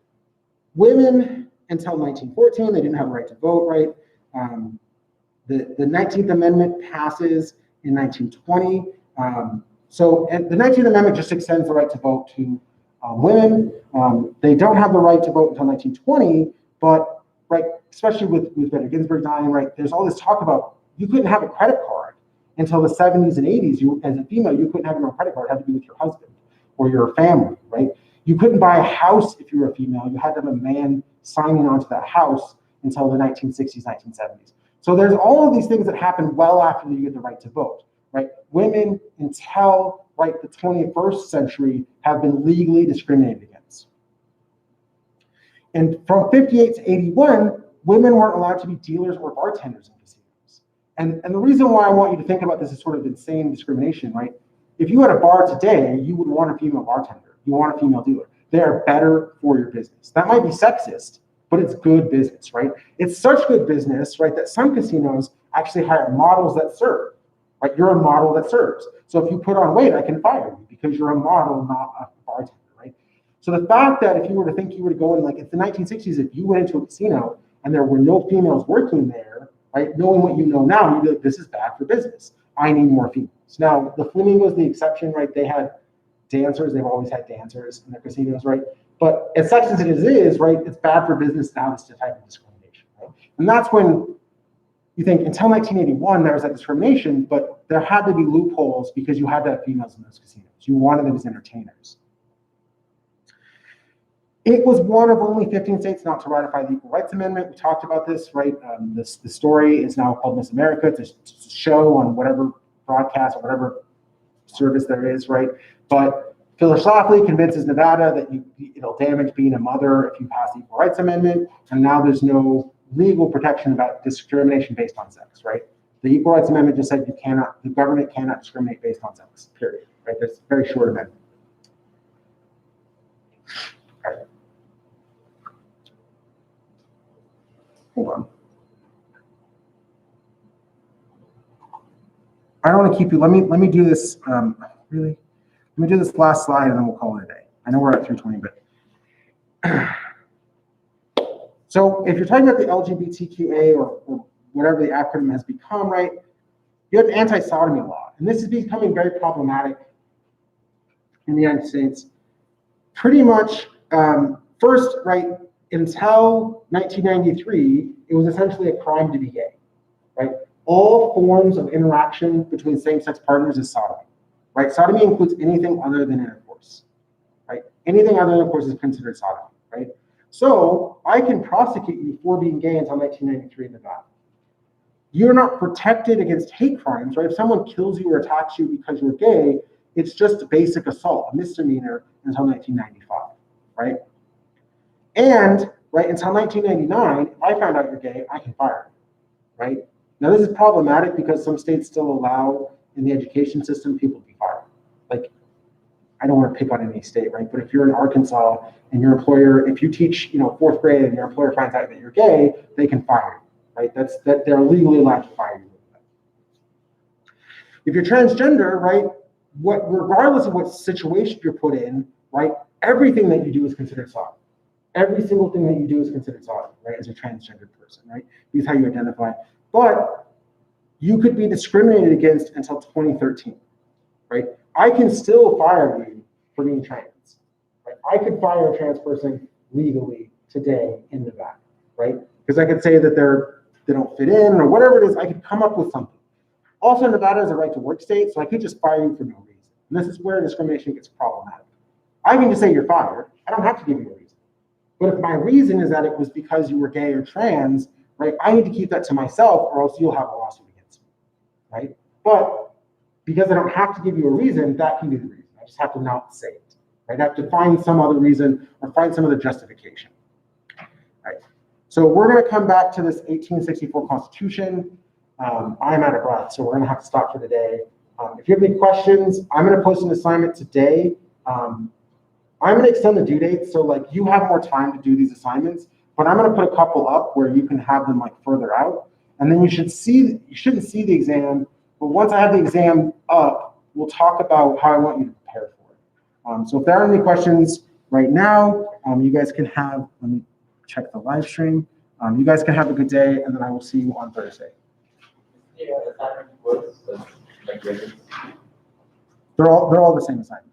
women until 1914, they didn't have a right to vote, right? The 19th Amendment passes in 1920. And the 19th Amendment just extends the right to vote to women. They don't have the right to vote until 1920, but right, especially with Ruth Bader Ginsburg dying, right, there's all this talk about you couldn't have a credit card until the 70s and 80s. You, as a female, you couldn't have your own credit card. It had to be with your husband or your family, right? You couldn't buy a house if you were a female. You had to have a man signing onto that house until the 1960s, 1970s. So there's all of these things that happen well after you get the right to vote, right? Women until right the 21st century have been legally discriminated against. And from 58 to 81, women weren't allowed to be dealers or bartenders in casinos. And the reason why I want you to think about this is sort of insane discrimination, right? If you had a bar today, you would want a female bartender. You want a female dealer. They are better for your business. That might be sexist, but it's good business, right? It's such good business, right, that some casinos actually hire models that serve. Right? You're a model that serves. So if you put on weight, I can fire you because you're a model, not a bartender, right? So the fact that if you were to think you were to go in, like it's the 1960s, if you went into a casino and there were no females working there, right, knowing what you know now, you'd be like, this is bad for business. I need more females. Now, the Flamingos, the exception, right? They had dancers. They've always had dancers in their casinos, right? But as sexist as it is, right, it's bad for business to have this type of discrimination, right? And that's when you think until 1981, there was that discrimination, but there had to be loopholes because you had to have females in those casinos. You wanted them as entertainers. It was one of only 15 states not to ratify the Equal Rights Amendment. We talked about this, right? The story is now called Miss America to show on whatever broadcast or whatever service there is, right? But Phyllis Schlafly convinces Nevada that it'll damage being a mother if you pass the Equal Rights Amendment, and now there's no legal protection about discrimination based on sex, right? The Equal Rights Amendment just said the government cannot discriminate based on sex, period, right? That's a very short amendment. All right. Hold on. I don't want to keep you, let me do this, really? Let me do this last slide and then we'll call it a day. I know we're at 3:20, but. So if you're talking about the LGBTQA or whatever the acronym has become, right, you have the anti-sodomy law. And this is becoming very problematic in the United States. Pretty much, first, right, until 1993, it was essentially a crime to be gay, right? All forms of interaction between same-sex partners is sodomy, right? Sodomy includes anything other than intercourse, right? Anything other than intercourse is considered sodomy, right? So I can prosecute you for being gay until 1993 in Nevada. You're not protected against hate crimes, right? If someone kills you or attacks you because you're gay, it's just basic assault, a misdemeanor until 1995, right? And right until 1999, if I found out you're gay, I can fire you, right? Now this is problematic because some states still allow in the education system people to be fired. Like, I don't want to pick on any state, right? But if you're in Arkansas and your employer, if you teach, fourth grade and your employer finds out that you're gay, they can fire you, right? That they're legally allowed to fire you. If you're transgender, right, regardless of what situation you're put in, right, everything that you do is considered sodomy. Every single thing that you do is considered sodomy, right, as a transgender person, right? Because how you identify. But you could be discriminated against until 2013, right? I can still fire you for being trans, right? I could fire a trans person legally today in Nevada, right? Because I could say that they don't fit in or whatever it is. I could come up with something. Also, Nevada is a right to work state, so I could just fire you for no reason. And this is where discrimination gets problematic. I can just say you're fired. I don't have to give you a reason. But if my reason is that it was because you were gay or trans, right, I need to keep that to myself or else you'll have a lawsuit against me, right? But because I don't have to give you a reason, that can be the reason. I just have to not say it, right? I have to find some other reason or find some other justification, right? So we're going to come back to this 1864 Constitution. I'm out of breath, so we're going to have to stop for the day. If you have any questions, I'm going to post an assignment today. I'm going to extend the due date, so like you have more time to do these assignments, but I'm going to put a couple up where you can have them like further out, and then you shouldn't see the exam. But once I have the exam up, we'll talk about how I want you to prepare for it. So if there are any questions right now, you guys can have. Let me check the live stream. You guys can have a good day, and then I will see you on Thursday. Yeah, the assignment was like They're all the same assignment.